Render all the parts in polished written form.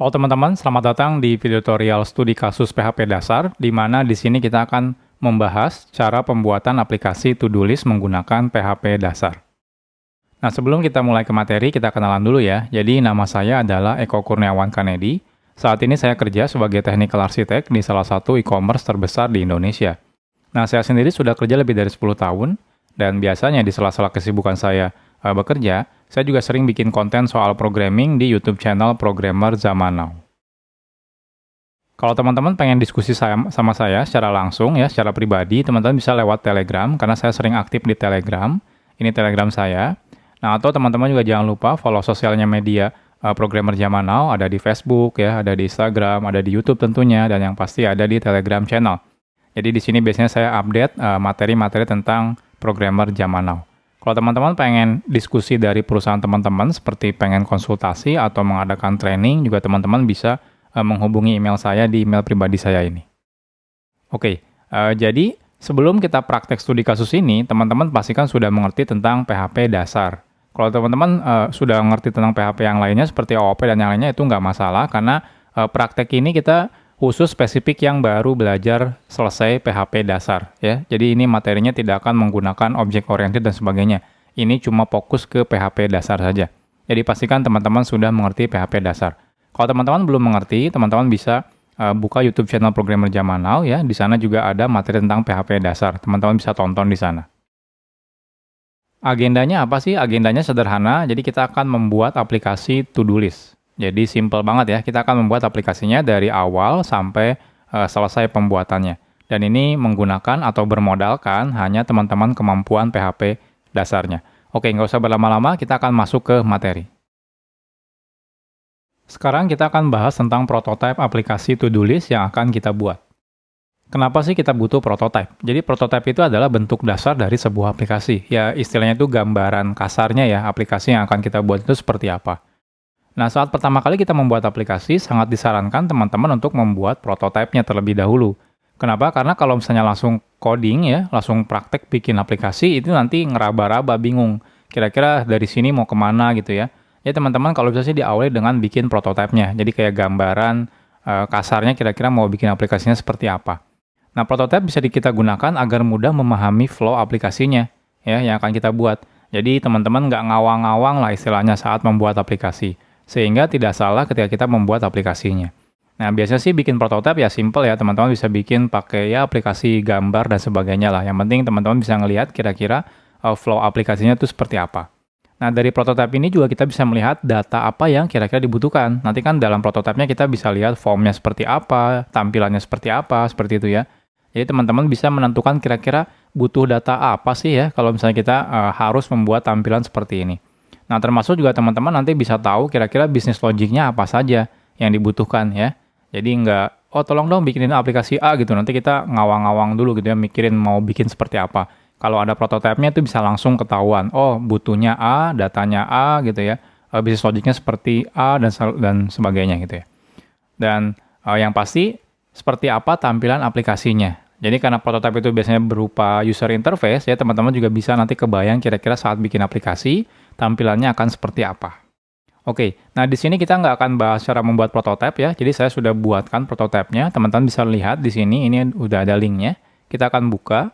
Halo teman-teman, selamat datang di video tutorial studi kasus PHP dasar, di mana di sini kita akan membahas cara pembuatan aplikasi to-do list menggunakan PHP dasar. Nah, sebelum kita mulai ke materi, kita kenalan dulu ya. Jadi, nama saya adalah Eko Kurniawan Kanedi. Saat ini saya kerja sebagai technical architect di salah satu e-commerce terbesar di Indonesia. Nah, saya sendiri sudah kerja lebih dari 10 tahun, dan biasanya di sela-sela kesibukan saya bekerja, saya juga sering bikin konten soal programming di YouTube channel Programmer Zaman Now. Kalau teman-teman pengen diskusi sama saya secara langsung ya, secara pribadi, teman-teman bisa lewat Telegram, karena saya sering aktif di Telegram. Ini Telegram saya. Nah, atau teman-teman juga jangan lupa follow sosialnya media Programmer Zaman Now, ada di Facebook ya, ada di Instagram, ada di YouTube tentunya, dan yang pasti ada di Telegram channel. Jadi di sini biasanya saya update materi-materi tentang Programmer Zaman Now. Kalau teman-teman pengen diskusi dari perusahaan teman-teman, seperti pengen konsultasi atau mengadakan training, juga teman-teman bisa menghubungi email saya di email pribadi saya ini. Oke, jadi sebelum kita praktek studi kasus ini, teman-teman pastikan sudah mengerti tentang PHP dasar. Kalau teman-teman sudah mengerti tentang PHP yang lainnya, seperti OOP dan yang lainnya, itu nggak masalah, karena praktek ini kita khusus spesifik yang baru belajar selesai PHP dasar ya. Jadi ini materinya tidak akan menggunakan objek oriented dan sebagainya. Ini cuma fokus ke PHP dasar saja. Jadi pastikan teman-teman sudah mengerti PHP dasar. Kalau teman-teman belum mengerti, teman-teman bisa buka YouTube channel Programmer Zaman Now ya. Di sana juga ada materi tentang PHP dasar. Teman-teman bisa tonton di sana. Agendanya apa sih? Agendanya sederhana. Jadi kita akan membuat aplikasi to-do list. Jadi simple banget ya, kita akan membuat aplikasinya dari awal sampai selesai pembuatannya. Dan ini menggunakan atau bermodalkan hanya teman-teman kemampuan PHP dasarnya. Oke, nggak usah berlama-lama, kita akan masuk ke materi. Sekarang kita akan bahas tentang prototipe aplikasi to-do list yang akan kita buat. Kenapa sih kita butuh prototipe? Jadi prototipe itu adalah bentuk dasar dari sebuah aplikasi. Ya, istilahnya itu gambaran kasarnya ya, aplikasi yang akan kita buat itu seperti apa. Nah, saat pertama kali kita membuat aplikasi, sangat disarankan teman-teman untuk membuat prototipenya terlebih dahulu. Kenapa? Karena kalau misalnya langsung coding ya, langsung praktek bikin aplikasi, itu nanti ngeraba-raba, bingung. Kira-kira dari sini mau kemana gitu ya. Ya teman-teman kalau bisa sih diawali dengan bikin prototipenya. Jadi kayak gambaran kasarnya kira-kira mau bikin aplikasinya seperti apa. Nah, prototipe bisa kita gunakan agar mudah memahami flow aplikasinya ya, yang akan kita buat. Jadi teman-teman nggak ngawang-ngawang lah istilahnya saat membuat aplikasi. Sehingga tidak salah ketika kita membuat aplikasinya. Nah, biasanya sih bikin prototipe ya simple ya, teman-teman bisa bikin pakai ya aplikasi gambar dan sebagainya lah. Yang penting teman-teman bisa ngelihat kira-kira flow aplikasinya itu seperti apa. Nah, dari prototipe ini juga kita bisa melihat data apa yang kira-kira dibutuhkan. Nanti kan dalam prototipenya kita bisa lihat formnya seperti apa, tampilannya seperti apa, seperti itu ya. Jadi teman-teman bisa menentukan kira-kira butuh data apa sih ya, kalau misalnya kita harus membuat tampilan seperti ini. Nah, termasuk juga teman-teman nanti bisa tahu kira-kira bisnis logiknya apa saja yang dibutuhkan ya. Jadi nggak, oh tolong dong bikinin aplikasi A gitu, nanti kita ngawang-ngawang dulu gitu ya, mikirin mau bikin seperti apa. Kalau ada prototipenya itu bisa langsung ketahuan, oh butuhnya A, datanya A gitu ya, bisnis logiknya seperti A dan sebagainya gitu ya. Dan yang pasti, seperti apa tampilan aplikasinya. Jadi karena prototipe itu biasanya berupa user interface ya, teman-teman juga bisa nanti kebayang kira-kira saat bikin aplikasi, tampilannya akan seperti apa. Oke, nah di sini kita nggak akan bahas cara membuat prototipe ya. Jadi saya sudah buatkan prototipenya. Teman-teman bisa lihat di sini, ini udah ada linknya. Kita akan buka.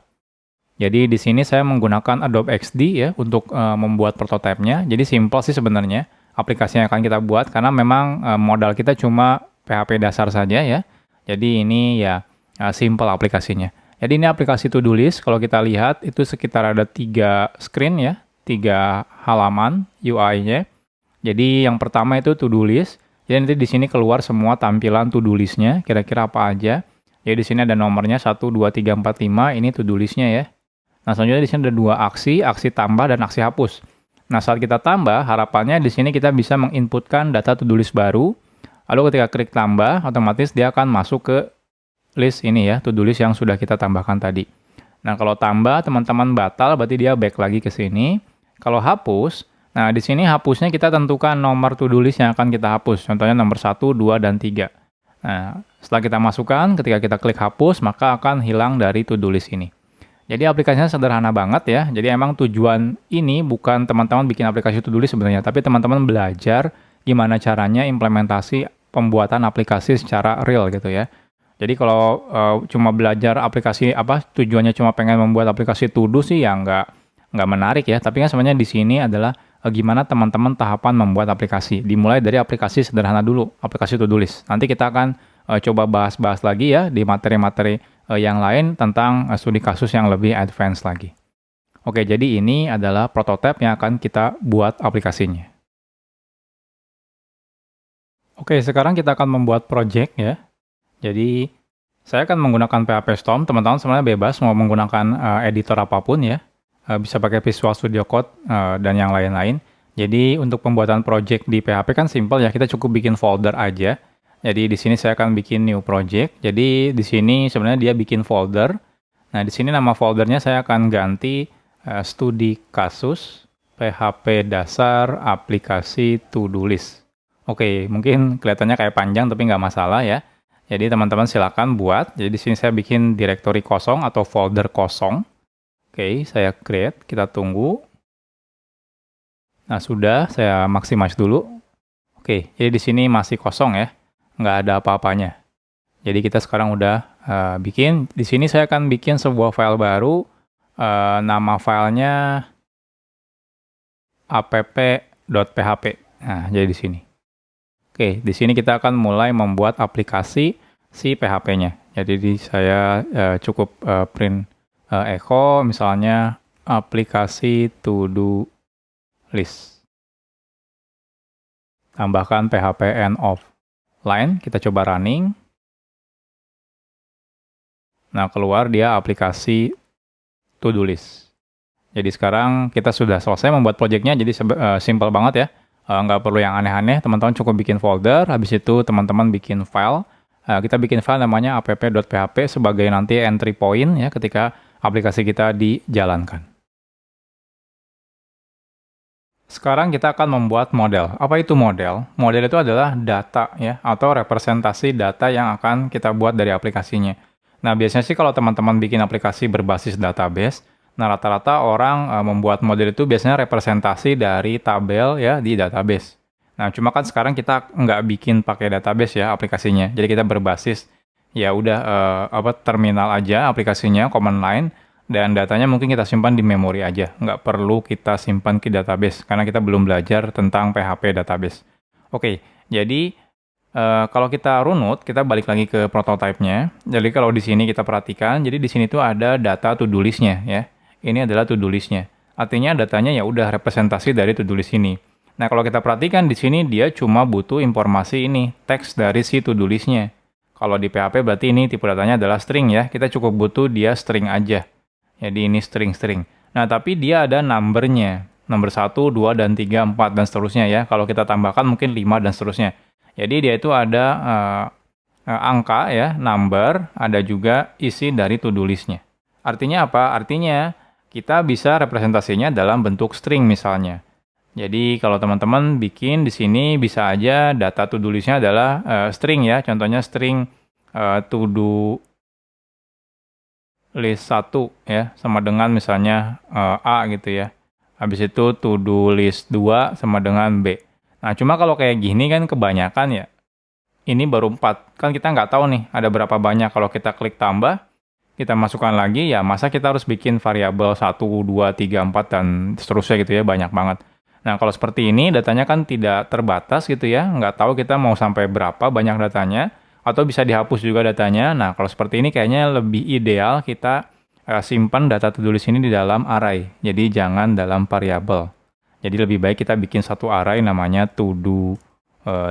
Jadi di sini saya menggunakan Adobe XD ya untuk membuat prototipenya. Jadi simple sih sebenarnya aplikasi yang akan kita buat karena memang modal kita cuma PHP dasar saja ya. Jadi ini ya simple aplikasinya. Jadi ini aplikasi to-do list. Kalau kita lihat itu sekitar ada 3 screen ya. 3 halaman UI-nya. Jadi yang pertama itu to-do list. Jadi nanti di sini keluar semua tampilan to-do list-nya, kira-kira apa aja. Jadi di sini ada nomornya 1, 2, 3, 4, 5, ini to-do list-nya ya. Nah, selanjutnya di sini ada 2 aksi tambah dan aksi hapus. Nah, saat kita tambah, harapannya di sini kita bisa menginputkan data to-do list baru. Lalu ketika klik tambah, otomatis dia akan masuk ke list ini ya, to-do list yang sudah kita tambahkan tadi. Nah, kalau tambah teman-teman batal, berarti dia back lagi ke sini. Kalau hapus, nah di sini hapusnya kita tentukan nomor to-do list yang akan kita hapus. Contohnya nomor 1, 2, dan 3. Nah, setelah kita masukkan, ketika kita klik hapus, maka akan hilang dari to-do list ini. Jadi aplikasinya sederhana banget ya. Jadi emang tujuan ini bukan teman-teman bikin aplikasi to-do list sebenarnya, tapi teman-teman belajar gimana caranya implementasi pembuatan aplikasi secara real gitu ya. Jadi kalau cuma belajar aplikasi tujuannya cuma pengen membuat aplikasi to do sih ya nggak menarik ya. Tapi kan sebenarnya di sini adalah gimana teman-teman tahapan membuat aplikasi. Dimulai dari aplikasi sederhana dulu, aplikasi to do list. Nanti kita akan coba bahas-bahas lagi ya di materi-materi yang lain tentang studi kasus yang lebih advance lagi. Oke, jadi ini adalah prototipe yang akan kita buat aplikasinya. Oke, sekarang kita akan membuat project ya. Jadi, saya akan menggunakan PHP Storm. Teman-teman sebenarnya bebas mau menggunakan editor apapun ya. Bisa pakai Visual Studio Code dan yang lain-lain. Jadi, untuk pembuatan project di PHP kan simple ya. Kita cukup bikin folder aja. Jadi, di sini saya akan bikin new project. Jadi, di sini sebenarnya dia bikin folder. Nah, di sini nama foldernya saya akan ganti studi kasus PHP dasar aplikasi to-do list. Oke, mungkin kelihatannya kayak panjang tapi nggak masalah ya. Jadi teman-teman silakan buat. Jadi di sini saya bikin directory kosong atau folder kosong. Oke, saya create. Kita tunggu. Nah sudah, saya maximize dulu. Oke, jadi di sini masih kosong ya, nggak ada apa-apanya. Jadi kita sekarang udah bikin. Di sini saya akan bikin sebuah file baru. Nama filenya app.php. Nah, jadi di sini. Oke, di sini kita akan mulai membuat aplikasi si PHP-nya. Jadi saya cukup print echo, misalnya aplikasi to-do list. Tambahkan PHP end of line, kita coba running. Nah, keluar dia aplikasi to-do list. Jadi sekarang kita sudah selesai membuat projectnya, jadi simple banget ya. Nggak perlu yang aneh-aneh, teman-teman cukup bikin folder, habis itu teman-teman bikin file. Kita bikin file namanya app.php sebagai nanti entry point ya ketika aplikasi kita dijalankan. Sekarang kita akan membuat model. Apa itu model? Model itu adalah data ya, atau representasi data yang akan kita buat dari aplikasinya. Nah, biasanya sih kalau teman-teman bikin aplikasi berbasis database, nah rata-rata orang membuat model itu biasanya representasi dari tabel ya di database. Nah, cuma kan sekarang kita nggak bikin pakai database ya aplikasinya. Jadi kita berbasis ya udah terminal aja aplikasinya, command line, dan datanya mungkin kita simpan di memori aja. Nggak perlu kita simpan ke database karena kita belum belajar tentang PHP database. Oke, jadi kalau kita runut, kita balik lagi ke prototipenya. Jadi kalau di sini kita perhatikan, jadi di sini tuh ada data to-do list-nya ya. Ini adalah to-do list-nya. Artinya datanya ya udah representasi dari to-do list ini. Nah, kalau kita perhatikan di sini dia cuma butuh informasi ini, teks dari si to-do list-nya. Kalau di PHP berarti ini tipe datanya adalah string ya. Kita cukup butuh dia string aja. Jadi ini string-string. Nah, tapi dia ada number-nya. Nomor 1, 2, dan 3, 4, dan seterusnya ya. Kalau kita tambahkan mungkin 5 dan seterusnya. Jadi dia itu ada angka ya, number, ada juga isi dari to-do list-nya. Artinya apa? Artinya kita bisa representasinya dalam bentuk string misalnya. Jadi kalau teman-teman bikin di sini bisa aja data to-do list-nya adalah string ya. Contohnya string to-do list 1 ya, sama dengan misalnya A gitu ya. Habis itu to-do list 2 sama dengan B. Nah, cuma kalau kayak gini kan kebanyakan ya, ini baru 4. Kan kita nggak tahu nih ada berapa banyak. Kalau kita klik tambah, kita masukkan lagi, ya masa kita harus bikin variabel 1, 2, 3, 4, dan seterusnya gitu ya, banyak banget. Nah, kalau seperti ini, datanya kan tidak terbatas gitu ya, nggak tahu kita mau sampai berapa banyak datanya, atau bisa dihapus juga datanya. Nah, kalau seperti ini kayaknya lebih ideal kita simpan data to-do list ini di dalam array, jadi jangan dalam variabel. Jadi lebih baik kita bikin satu array namanya to-do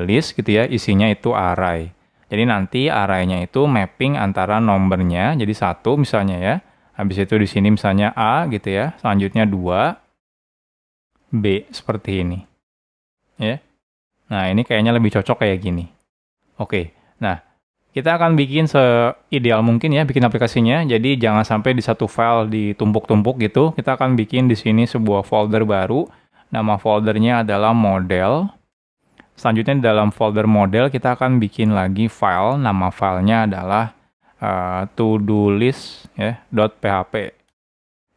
list gitu ya, isinya itu array. Jadi nanti array-nya itu mapping antara nomornya, jadi 1 misalnya ya. Habis itu di sini misalnya A gitu ya, selanjutnya 2, B seperti ini. Ya. Nah, ini kayaknya lebih cocok kayak gini. Oke. Nah, kita akan bikin seideal mungkin ya bikin aplikasinya. Jadi jangan sampai di satu file ditumpuk-tumpuk gitu. Kita akan bikin di sini sebuah folder baru. Nama foldernya adalah model. Selanjutnya di dalam folder model kita akan bikin lagi file. Nama filenya adalah to-do list ya, .php.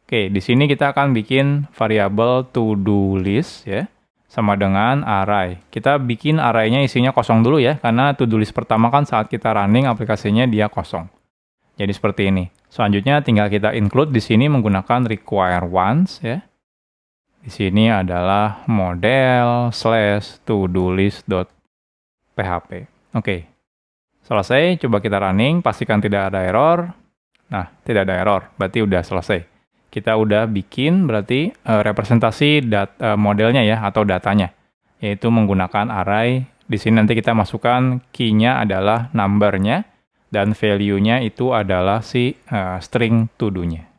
Oke, di sini kita akan bikin variabel to-do list ya. sama dengan array. Kita bikin array-nya isinya kosong dulu ya, karena to-do list pertama kan saat kita running aplikasinya dia kosong. Jadi seperti ini. Selanjutnya tinggal kita include di sini menggunakan require once ya. Di sini adalah model / to-do list.php. Oke. Selesai, coba kita running, pastikan tidak ada error. Nah, tidak ada error, berarti udah selesai. Kita udah bikin berarti representasi modelnya ya, atau datanya. Yaitu menggunakan array. Di sini nanti kita masukkan key-nya adalah number-nya, dan value-nya itu adalah si string to-do-nya.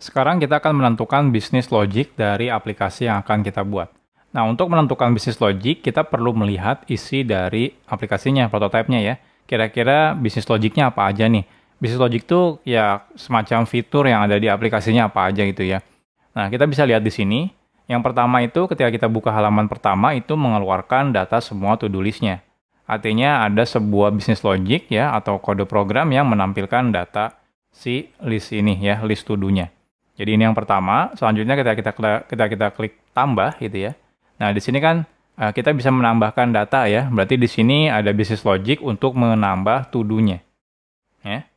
Sekarang kita akan menentukan business logic dari aplikasi yang akan kita buat. Nah, untuk menentukan business logic, kita perlu melihat isi dari aplikasinya, prototipenya ya. Kira-kira business logicnya apa aja nih? Business logic itu ya semacam fitur yang ada di aplikasinya apa aja gitu ya. Nah, kita bisa lihat di sini. Yang pertama itu ketika kita buka halaman pertama itu mengeluarkan data semua to-do list-nya. Artinya ada sebuah business logic ya atau kode program yang menampilkan data si list ini ya, list to-do-nya. Jadi ini yang pertama. Selanjutnya ketika kita klik tambah gitu ya. Nah, di sini kan kita bisa menambahkan data ya. Berarti di sini ada business logic untuk menambah to-do-nya. Ya.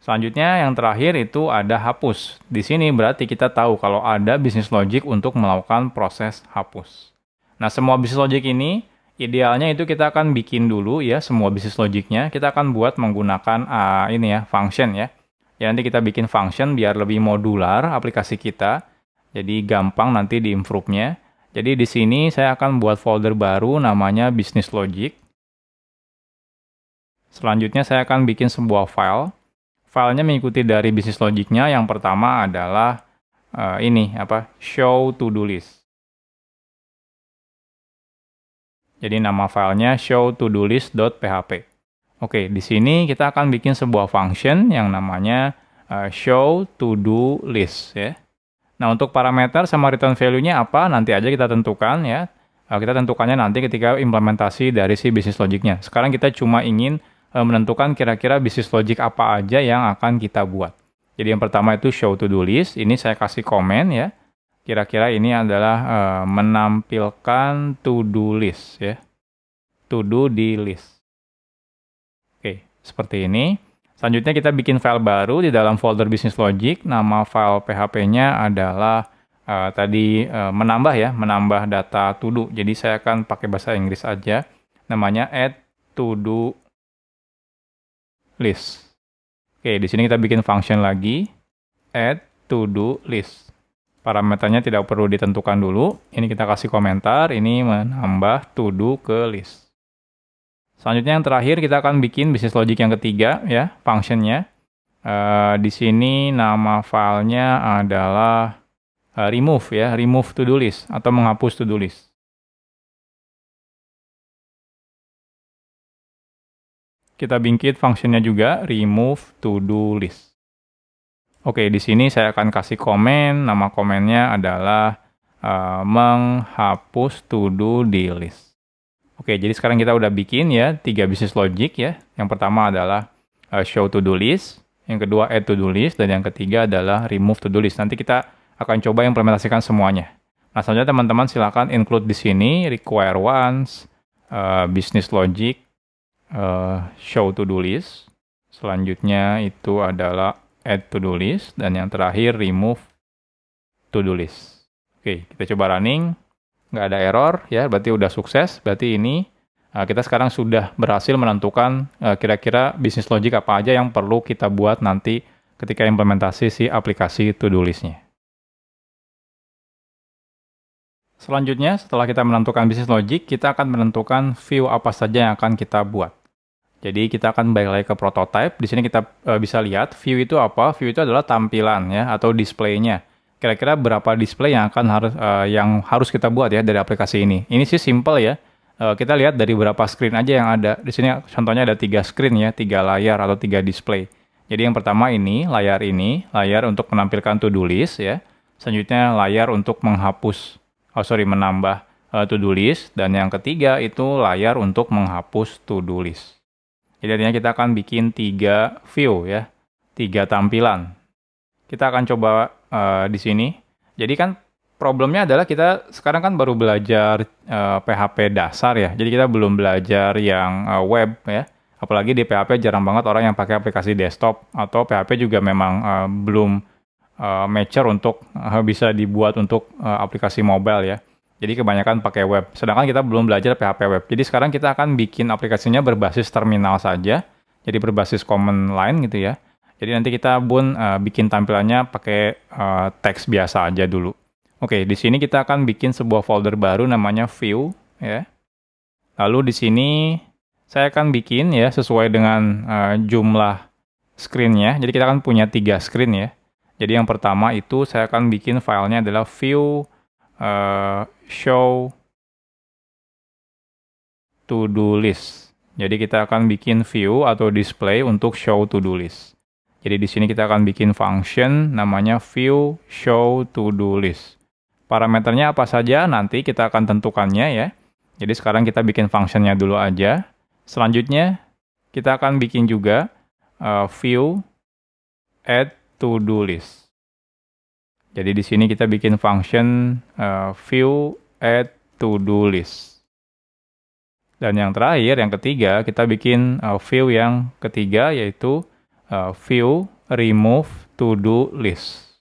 Selanjutnya yang terakhir itu ada hapus. Di sini berarti kita tahu kalau ada business logic untuk melakukan proses hapus. Nah, semua business logic ini idealnya itu kita akan bikin dulu ya semua business logic-nya. Kita akan buat menggunakan ini ya, function ya. Ya nanti kita bikin function biar lebih modular aplikasi kita. Jadi gampang nanti di-improve-nya. Jadi di sini saya akan buat folder baru namanya business logic. Selanjutnya saya akan bikin sebuah file. Filenya mengikuti dari business logic-nya. Yang pertama adalah show to-do list. Jadi nama filenya show to-do list.php. Oke, di sini kita akan bikin sebuah function yang namanya show to-do list ya. Nah, untuk parameter sama return value-nya apa, nanti aja kita tentukan ya. Kita tentukannya nanti ketika implementasi dari si business logic-nya. Sekarang kita cuma ingin menentukan kira-kira business logic apa aja yang akan kita buat. Jadi yang pertama itu show to-do list. Ini saya kasih komen ya. Kira-kira ini adalah menampilkan to-do list ya. To-do di list. Oke, seperti ini. Selanjutnya kita bikin file baru di dalam folder business logic. Nama file PHP-nya adalah menambah data to do. Jadi saya akan pakai bahasa Inggris aja. Namanya add to do list. Oke, di sini kita bikin function lagi. Add to do list. Parameternya tidak perlu ditentukan dulu. Ini kita kasih komentar. Ini menambah to do ke list. Selanjutnya yang terakhir kita akan bikin business logic yang ketiga ya, function-nya. Di sini nama filenya adalah remove ya, remove to do list atau menghapus to do list. Kita bikin function-nya juga remove to do list. Oke, di sini saya akan kasih komen, nama komennya adalah menghapus to do di list. Oke, jadi sekarang kita udah bikin ya 3 business logic ya. Yang pertama adalah show to do list, yang kedua add to do list, dan yang ketiga adalah remove to do list. Nanti kita akan coba implementasikan semuanya. Nah, selanjutnya teman-teman silakan include di sini require once, business logic, show to do list. Selanjutnya itu adalah add to do list, dan yang terakhir remove to do list. Oke, kita coba running. Nggak ada error ya, berarti udah sukses. Berarti ini kita sekarang sudah berhasil menentukan kira-kira business logic apa aja yang perlu kita buat nanti ketika implementasi si aplikasi to-do list-nya. Selanjutnya, setelah kita menentukan business logic, kita akan menentukan view apa saja yang akan kita buat. Jadi kita akan balik lagi ke prototype. Di sini kita bisa lihat view itu apa. View itu adalah tampilan ya atau display-nya. Kira-kira berapa display yang harus kita buat ya dari aplikasi ini. Ini sih simple ya. Kita lihat dari berapa screen aja yang ada. Di sini contohnya ada 3 screen ya, 3 layar atau 3 display. Jadi yang pertama ini, layar untuk menampilkan to-do list ya. Selanjutnya layar untuk menambah to-do list. Dan yang ketiga itu layar untuk menghapus to-do list. Jadi artinya kita akan bikin 3 view ya, 3 tampilan. Kita akan coba di sini. Jadi kan Problemnya adalah kita sekarang kan baru belajar PHP dasar ya. Jadi kita belum belajar yang web ya. Apalagi di PHP jarang banget orang yang pakai aplikasi desktop, atau PHP juga memang belum mature untuk bisa dibuat untuk aplikasi mobile ya. Jadi kebanyakan pakai web. Sedangkan kita belum belajar PHP web. Jadi sekarang kita akan bikin aplikasinya berbasis terminal saja. Jadi berbasis command line gitu ya. Jadi nanti kita bikin tampilannya pakai teks biasa aja dulu. Oke, di sini kita akan bikin sebuah folder baru namanya view ya. Lalu di sini saya akan bikin ya sesuai dengan jumlah screen-nya. Jadi kita akan punya 3 screen ya. Jadi yang pertama itu saya akan bikin filenya adalah view show to-do list. Jadi kita akan bikin view atau display untuk show to-do list. Jadi di sini kita akan bikin function namanya view show to-do list. Parameternya apa saja nanti kita akan tentukannya ya. Jadi sekarang kita bikin functionnya dulu aja. Selanjutnya kita akan bikin juga view add to-do list. Jadi di sini kita bikin function view add to-do list. Dan yang terakhir, yang ketiga, kita bikin view yang ketiga yaitu view remove to-do list.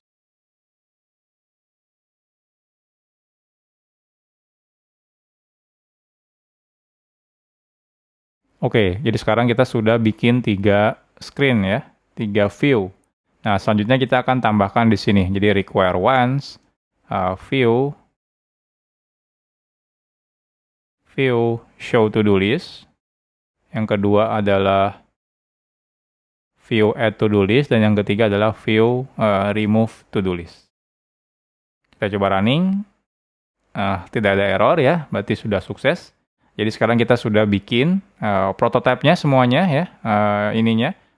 Oke, jadi sekarang kita sudah bikin 3 screen ya, 3 view. Nah, selanjutnya kita akan tambahkan di sini. Jadi require once, view show to-do list. Yang kedua adalah view add to-do list, dan yang ketiga adalah view remove to-do list. Kita coba running. Tidak ada error ya, berarti sudah sukses. Jadi sekarang kita sudah bikin prototipe-nya semuanya ya,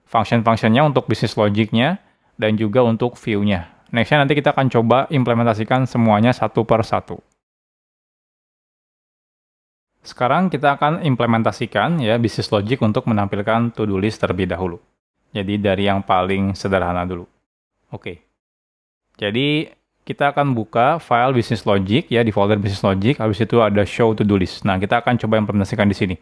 function-functionnya untuk business logic-nya, dan juga untuk view-nya. Next-nya nanti kita akan coba implementasikan semuanya satu per satu. Sekarang kita akan implementasikan ya business logic untuk menampilkan to-do list terlebih dahulu. Jadi dari yang paling sederhana dulu. Oke. Jadi kita akan buka file business logic ya di folder business logic, habis itu ada show to-do list. Nah, kita akan coba implementasikan di sini.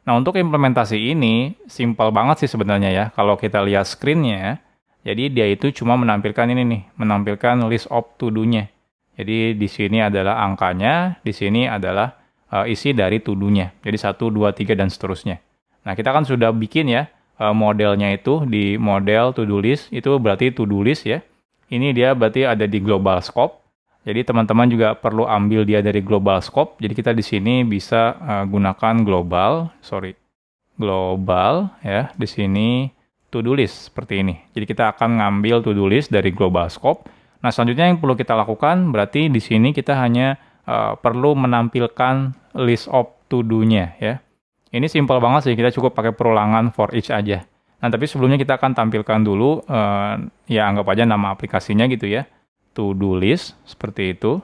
Nah, untuk implementasi ini simpel banget sih sebenarnya ya. Kalau kita lihat screen-nya, jadi dia itu cuma menampilkan ini nih, menampilkan list of to-do-nya. Jadi di sini adalah angkanya, di sini adalah isi dari to-do-nya. Jadi 1, 2, 3 dan seterusnya. Nah, kita kan sudah bikin ya modelnya itu di model to-do list, itu berarti to-do list ya. Ini dia berarti ada di global scope. Jadi teman-teman juga perlu ambil dia dari global scope. Jadi kita di sini bisa gunakan global ya. Di sini to-do list seperti ini. Jadi kita akan ngambil to-do list dari global scope. Nah, selanjutnya yang perlu kita lakukan berarti di sini kita hanya perlu menampilkan list of to-do-nya ya. Ini simpel banget sih, kita cukup pakai perulangan for each aja. Nah, tapi sebelumnya kita akan tampilkan dulu, ya anggap aja nama aplikasinya gitu ya, to-do list, seperti itu.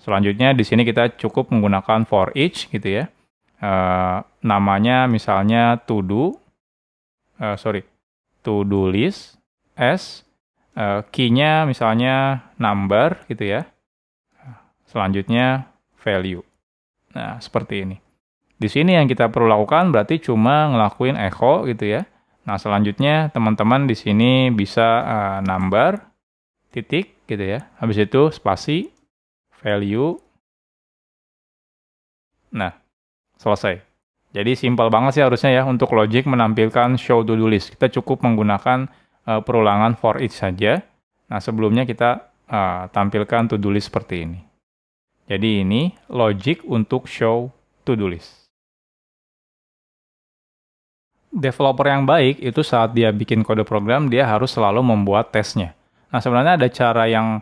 Selanjutnya di sini kita cukup menggunakan for each gitu ya. Namanya misalnya to-do list, as, key-nya misalnya number gitu ya. Selanjutnya value. Nah, seperti ini. Di sini yang kita perlu lakukan berarti cuma ngelakuin echo gitu ya. Nah, selanjutnya teman-teman di sini bisa number, titik gitu ya. Habis itu spasi, value. Nah, selesai. Jadi simpel banget sih harusnya ya untuk logic menampilkan show to-do list. Kita cukup menggunakan perulangan for each saja. Nah, sebelumnya kita tampilkan to-do list seperti ini. Jadi ini logic untuk show to-do list. Developer yang baik itu saat dia bikin kode program, dia harus selalu membuat tesnya. Nah, sebenarnya ada cara yang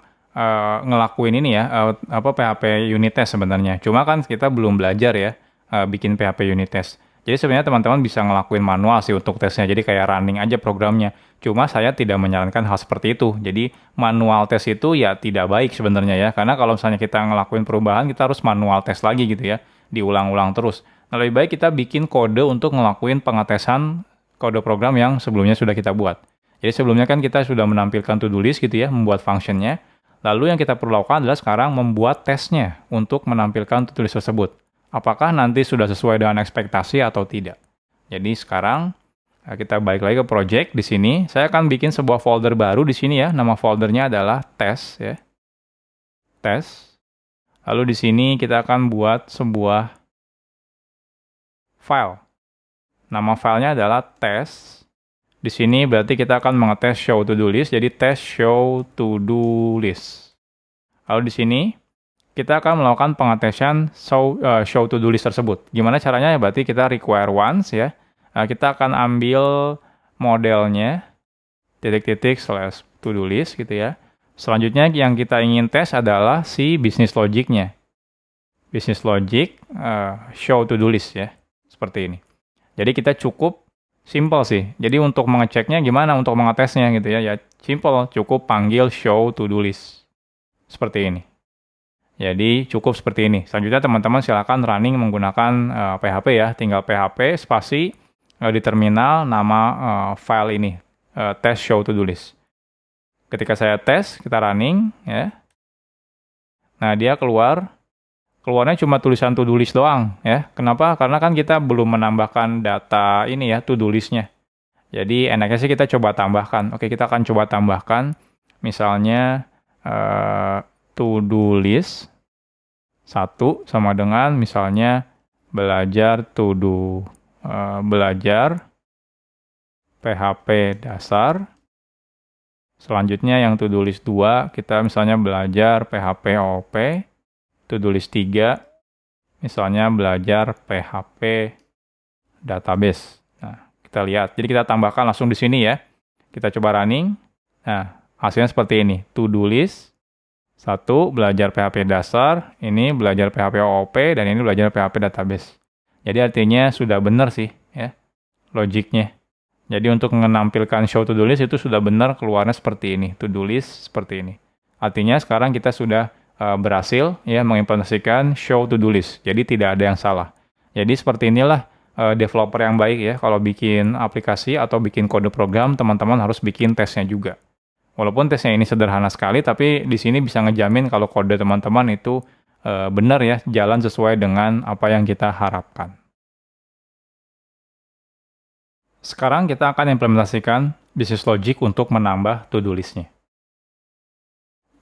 ngelakuin ini ya, PHP unit test sebenarnya. Cuma kan kita belum belajar ya bikin PHP unit test. Jadi sebenarnya teman-teman bisa ngelakuin manual sih untuk tesnya. Jadi kayak running aja programnya. Cuma saya tidak menyarankan hal seperti itu. Jadi manual test itu ya tidak baik sebenarnya ya. Karena kalau misalnya kita ngelakuin perubahan, kita harus manual test lagi gitu ya. Diulang-ulang terus. Nah, lebih baik kita bikin kode untuk ngelakuin pengetesan kode program yang sebelumnya sudah kita buat. Jadi sebelumnya kan kita sudah menampilkan to-do list gitu ya, membuat functionnya. Lalu yang kita perlu lakukan adalah sekarang membuat tesnya untuk menampilkan to-do list tersebut. Apakah nanti sudah sesuai dengan ekspektasi atau tidak. Jadi sekarang kita balik lagi ke project di sini. Saya akan bikin sebuah folder baru di sini ya. Nama foldernya adalah test ya. Test. Lalu di sini kita akan buat sebuah file. Nama filenya adalah test. Di sini berarti kita akan mengetes show to do list. Jadi test show to do list. Lalu di sini kita akan melakukan pengetesan show to do list tersebut. Gimana caranya? Berarti kita require once ya. Kita akan ambil modelnya // to do list gitu ya. Selanjutnya yang kita ingin tes adalah si business logic-nya. Business logic show to do list ya. Seperti ini. Jadi kita cukup simple sih. Jadi untuk mengeceknya gimana untuk mengetesnya gitu ya. Ya simple, cukup panggil show to do list. Seperti ini. Jadi cukup seperti ini. Selanjutnya teman-teman silakan running menggunakan PHP ya. Tinggal PHP spasi di terminal nama file ini, test show to do list. Ketika saya tes, kita running ya. Nah, dia keluarnya cuma tulisan to do list doang ya. Kenapa? Karena kan kita belum menambahkan data ini ya, to do list-nya. Jadi enaknya sih kita coba tambahkan. Oke, kita akan coba tambahkan misalnya to do list 1 sama dengan misalnya belajar to do belajar PHP dasar. Selanjutnya yang to do list 2 kita misalnya belajar PHP OOP. To do list 3 misalnya belajar PHP database. Nah, kita lihat. Jadi kita tambahkan langsung di sini ya. Kita coba running. Nah, hasilnya seperti ini. To do list 1 belajar PHP dasar, ini belajar PHP OOP dan ini belajar PHP database. Jadi artinya sudah benar sih ya logiknya. Jadi untuk menampilkan show to do list itu sudah benar keluarnya seperti ini. To do list seperti ini. Artinya sekarang kita sudah berhasil ya mengimplementasikan show to do list. Jadi tidak ada yang salah. Jadi seperti inilah developer yang baik ya. Kalau bikin aplikasi atau bikin kode program, teman-teman harus bikin tesnya juga. Walaupun tesnya ini sederhana sekali, tapi di sini bisa ngejamin kalau kode teman-teman itu benar ya, jalan sesuai dengan apa yang kita harapkan. Sekarang kita akan implementasikan business logic untuk menambah to-do list-nya.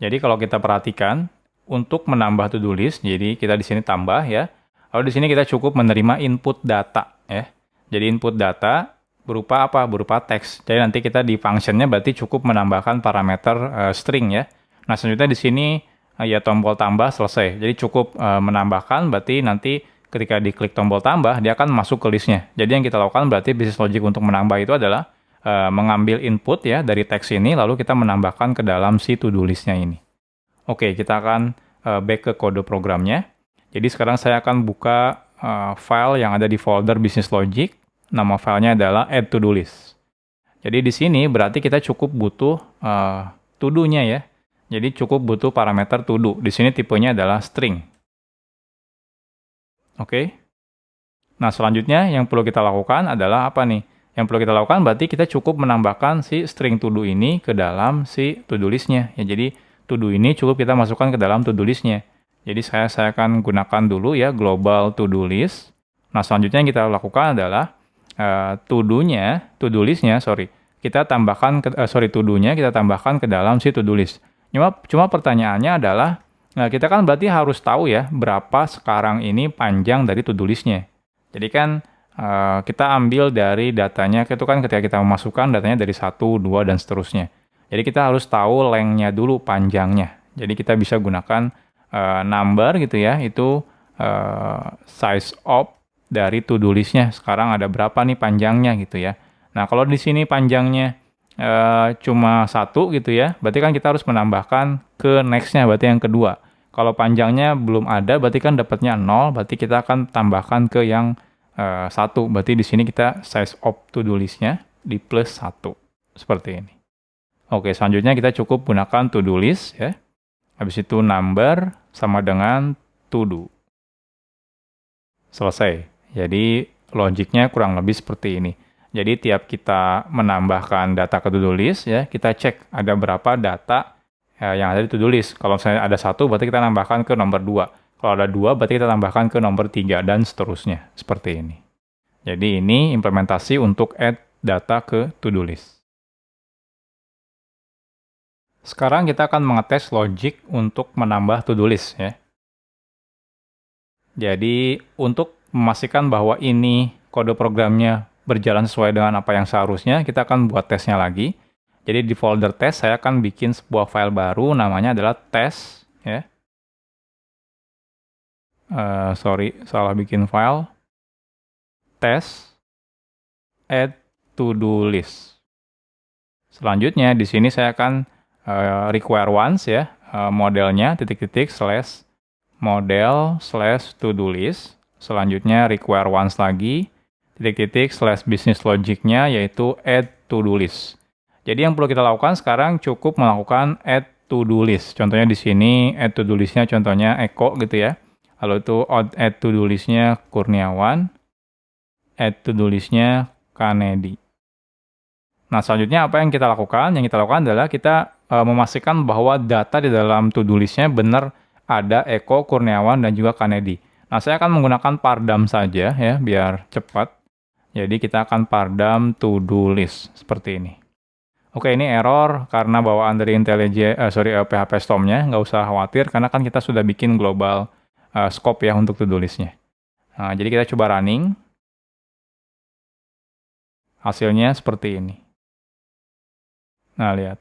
Jadi kalau kita perhatikan, untuk menambah to-do list, jadi kita di sini tambah ya. Lalu di sini kita cukup menerima input data ya. Jadi input data berupa apa? Berupa teks. Jadi nanti kita di function-nya berarti cukup menambahkan parameter string ya. Nah selanjutnya di sini ya tombol tambah selesai. Jadi cukup menambahkan berarti nanti ketika diklik tombol tambah dia akan masuk ke listnya. Jadi yang kita lakukan berarti business logic untuk menambah itu adalah mengambil input ya dari teks ini lalu kita menambahkan ke dalam si to-do list-nya ini. Oke, kita akan back ke kode programnya. Jadi sekarang saya akan buka file yang ada di folder business logic. Nama filenya adalah add to do list. Jadi di sini berarti kita cukup butuh to do-nya ya. Jadi cukup butuh parameter to do. Di sini tipenya adalah string. Oke. Nah, selanjutnya yang perlu kita lakukan adalah apa nih? Yang perlu kita lakukan berarti kita cukup menambahkan si string to do ini ke dalam si to do list-nya. Ya, jadi to do ini cukup kita masukkan ke dalam to do list-nya. Jadi saya akan gunakan dulu ya global to do list. Nah, selanjutnya yang kita lakukan adalah to do list-nya, kita tambahkan to do-nya kita tambahkan ke dalam si to do list. Cuma pertanyaannya adalah kita kan berarti harus tahu ya berapa sekarang ini panjang dari to do list-nya. Jadi kan kita ambil dari datanya itu kan ketika kita memasukkan datanya dari 1, 2 dan seterusnya. Jadi kita harus tahu length-nya dulu, panjangnya. Jadi kita bisa gunakan number gitu ya, itu size of dari to-do list-nya. Sekarang ada berapa nih panjangnya gitu ya. Nah, kalau di sini panjangnya cuma 1 gitu ya, berarti kan kita harus menambahkan ke next-nya, berarti yang kedua. Kalau panjangnya belum ada, berarti kan dapatnya 0, berarti kita akan tambahkan ke yang 1. Berarti di sini kita size of to-do list-nya di plus 1. Seperti ini. Oke, selanjutnya kita cukup gunakan to-do list ya. Habis itu number sama dengan to do. Selesai. Jadi logiknya kurang lebih seperti ini. Jadi tiap kita menambahkan data ke to-do list ya, kita cek ada berapa data yang ada di to-do list. Kalau misalnya ada 1, berarti kita tambahkan ke nomor 2. Kalau ada 2, berarti kita tambahkan ke nomor 3, dan seterusnya. Seperti ini. Jadi ini implementasi untuk add data ke to-do list. Sekarang kita akan mengetes logic untuk menambah to-do list, ya. Jadi untuk memastikan bahwa ini kode programnya berjalan sesuai dengan apa yang seharusnya, kita akan buat tesnya lagi. Jadi di folder test saya akan bikin sebuah file baru, namanya adalah test, ya. Sorry, salah bikin file. Test add to-do list. Selanjutnya di sini saya akan require once, ya, modelnya / model / to-do list. Selanjutnya require once lagi / business logicnya, yaitu add to-do list. Jadi yang perlu kita lakukan sekarang cukup melakukan add to-do list. Contohnya di sini add to-do listnya contohnya Eko gitu ya. Lalu itu add to-do listnya Kurniawan, add to-do listnya Kanedi. Nah selanjutnya apa yang kita lakukan? Yang kita lakukan adalah kita memastikan bahwa data di dalam to-do listnya benar ada Eko, Kurniawan, dan juga Kanedi. Nah saya akan menggunakan pardam saja ya biar cepat. Jadi kita akan pardam to-do list seperti ini. Oke, ini error karena bawaan dari PHP Storm-nya, nggak usah khawatir karena kan kita sudah bikin global scope ya untuk to-do list-nya. Nah, jadi kita coba running. Hasilnya seperti ini. Nah, lihat.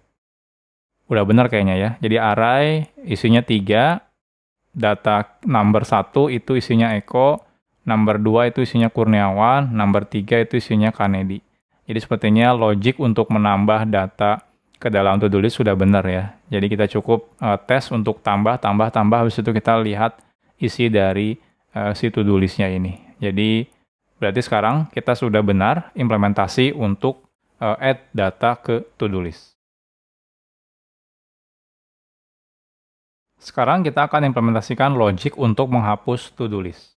Udah benar kayaknya ya. Jadi array isinya 3, data number 1 itu isinya Eko, number 2 itu isinya Kurniawan, number 3 itu isinya Kanedi. Jadi sepertinya logic untuk menambah data ke dalam to-do list sudah benar ya. Jadi kita cukup tes untuk tambah, habis itu kita lihat isi dari si to-do list-nya ini. Jadi berarti sekarang kita sudah benar implementasi untuk add data ke to-do list. Sekarang kita akan implementasikan logic untuk menghapus to-do list.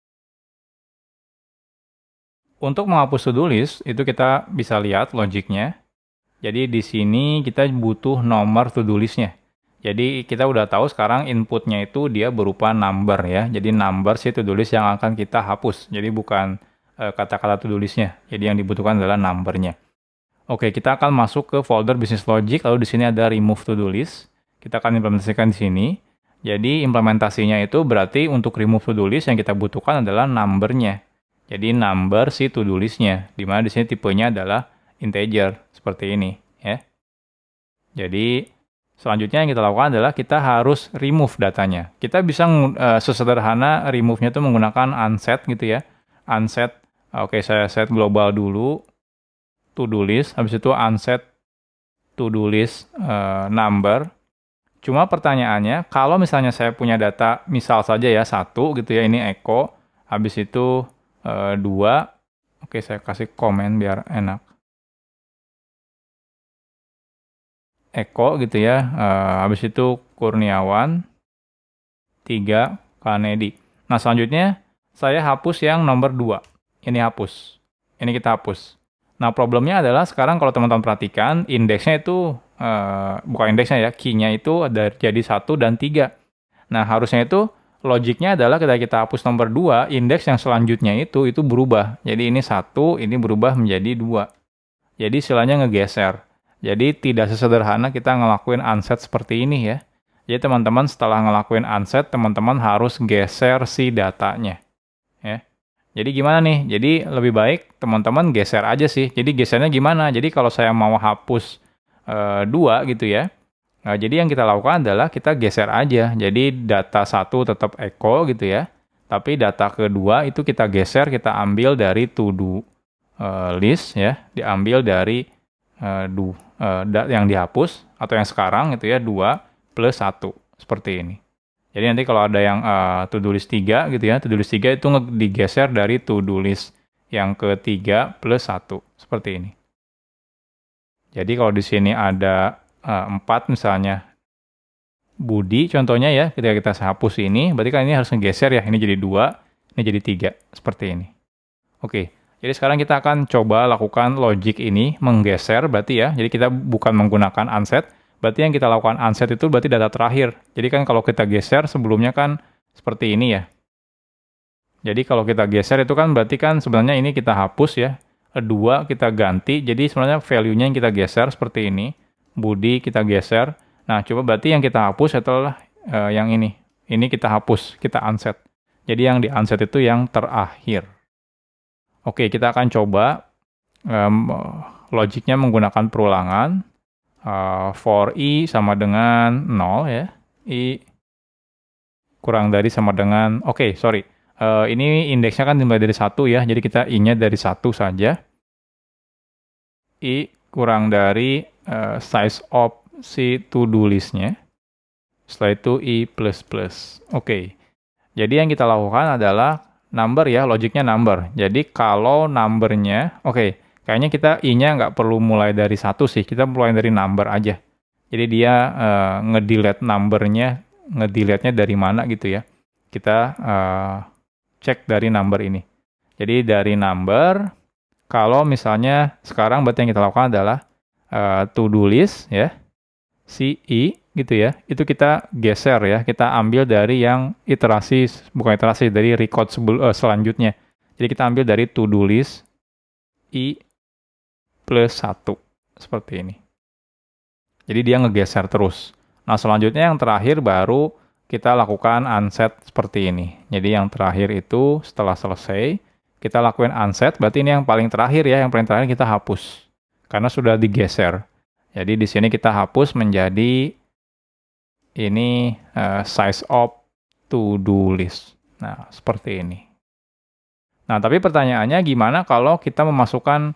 Untuk menghapus to-do list, itu kita bisa lihat logiknya. Jadi di sini kita butuh nomor to-do list-nya. Jadi kita udah tahu sekarang inputnya itu dia berupa number ya. Jadi number si to-do list yang akan kita hapus. Jadi bukan kata-kata to-do list-nya. Jadi yang dibutuhkan adalah number-nya. Oke, kita akan masuk ke folder business logic. Lalu di sini ada remove to-do list. Kita akan implementasikan di sini. Jadi implementasinya itu berarti untuk remove to-do list yang kita butuhkan adalah number-nya. Jadi number si to-do list-nya, di mana di sini tipenya adalah integer, seperti ini, ya. Jadi selanjutnya yang kita lakukan adalah kita harus remove datanya. Kita bisa sesederhana remove-nya itu menggunakan unset gitu ya. Unset, oke saya set global dulu, to-do list, habis itu unset to-do list number. Cuma pertanyaannya, kalau misalnya saya punya data, misal saja ya 1 gitu ya, ini Eko, habis itu 2, oke saya kasih komen biar enak. Eko gitu ya, habis itu Kurniawan, 3, Kanedi. Nah selanjutnya saya hapus yang nomor 2, ini hapus, ini kita hapus. Nah problemnya adalah sekarang kalau teman-teman perhatikan, indeksnya itu, bukan indeksnya ya, key-nya itu ada jadi 1 dan 3. Nah harusnya itu, logiknya adalah ketika kita hapus nomor 2, indeks yang selanjutnya itu berubah. Jadi ini 1, ini berubah menjadi 2. Jadi istilahnya ngegeser. Jadi tidak sesederhana kita ngelakuin unset seperti ini ya. Jadi teman-teman setelah ngelakuin unset, teman-teman harus geser si datanya. Ya. Jadi gimana nih? Jadi lebih baik teman-teman geser aja sih. Jadi gesernya gimana? Jadi kalau saya mau hapus 2 gitu ya. Nah, jadi yang kita lakukan adalah kita geser aja. Jadi data 1 tetap Eko gitu ya. Tapi data kedua itu kita geser, kita ambil dari to-do list ya. Diambil dari yang dihapus atau yang sekarang itu ya 2 plus 1 seperti ini. Jadi nanti kalau ada yang to-do list 3 gitu ya. To-do list 3 itu digeser dari to-do list yang ketiga plus 1 seperti ini. Jadi kalau di sini ada 4 misalnya Budi contohnya ya, ketika kita hapus ini, berarti kan ini harus ngegeser ya, ini jadi 2, ini jadi 3, seperti ini. Oke, jadi sekarang kita akan coba lakukan logic ini, menggeser berarti ya, jadi kita bukan menggunakan unset, Berarti yang kita lakukan unset itu berarti data terakhir. Jadi kan kalau kita geser sebelumnya kan seperti ini ya. Jadi kalau kita geser itu kan berarti kan sebenarnya ini kita hapus ya. 2 kita ganti, jadi sebenarnya value-nya yang kita geser seperti ini. Budi kita geser. Nah, coba berarti yang kita hapus adalah yang ini. Ini kita hapus, kita unset. Jadi yang di unset itu yang terakhir. Oke, kita akan coba logiknya menggunakan perulangan. For i sama dengan 0 ya. I kurang dari sama dengan, ini indeksnya kan dimulai dari 1 ya, jadi kita i-nya dari 1 saja. I kurang dari size of si to-do list-nya. Setelah itu i++. Oke. Jadi yang kita lakukan adalah number ya, logiknya number. Jadi kalau number-nya, kayaknya kita i-nya nggak perlu mulai dari 1 sih, kita mulai dari number aja. Jadi dia ngedelete number-nya, ngedelete-nya dari mana gitu ya. Kita cek dari number ini. Jadi dari number, kalau misalnya sekarang berarti yang kita lakukan adalah to-do list ya, si i gitu ya, itu kita geser ya, kita ambil dari yang dari record selanjutnya. Jadi kita ambil dari to-do list i plus 1, seperti ini. Jadi dia ngegeser terus. Nah selanjutnya yang terakhir baru kita lakukan unset seperti ini. Jadi yang terakhir itu setelah selesai, kita lakukan unset, berarti ini yang paling terakhir ya, yang paling terakhir kita hapus. Karena sudah digeser. Jadi di sini kita hapus menjadi ini size of to-do list. Nah, seperti ini. Nah, tapi pertanyaannya gimana kalau kita memasukkan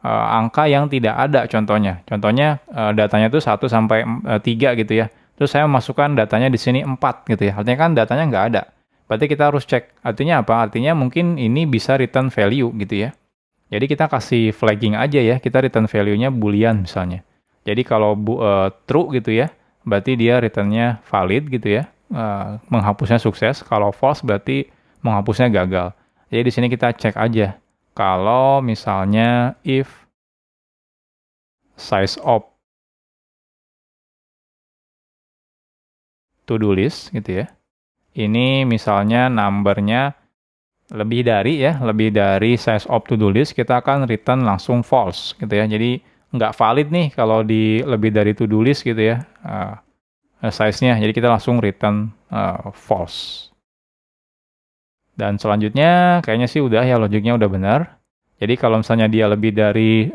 angka yang tidak ada contohnya. Contohnya datanya itu 1 sampai 3 gitu ya. Terus saya memasukkan datanya di sini 4 gitu ya. Artinya kan datanya nggak ada. Berarti kita harus cek. Artinya apa? Artinya mungkin ini bisa return value gitu ya. Jadi kita kasih flagging aja ya. Kita return value-nya boolean misalnya. Jadi kalau true gitu ya, berarti dia return-nya valid gitu ya. Menghapusnya sukses. Kalau false berarti menghapusnya gagal. Jadi di sini kita cek aja. Kalau misalnya if size of to-do list gitu ya. Ini misalnya number-nya lebih dari size of to-do list, kita akan return langsung false gitu ya. Jadi nggak valid nih kalau di lebih dari to-do list gitu ya size-nya. Jadi kita langsung return false. Dan selanjutnya kayaknya sih udah ya, logiknya udah benar. Jadi kalau misalnya dia lebih dari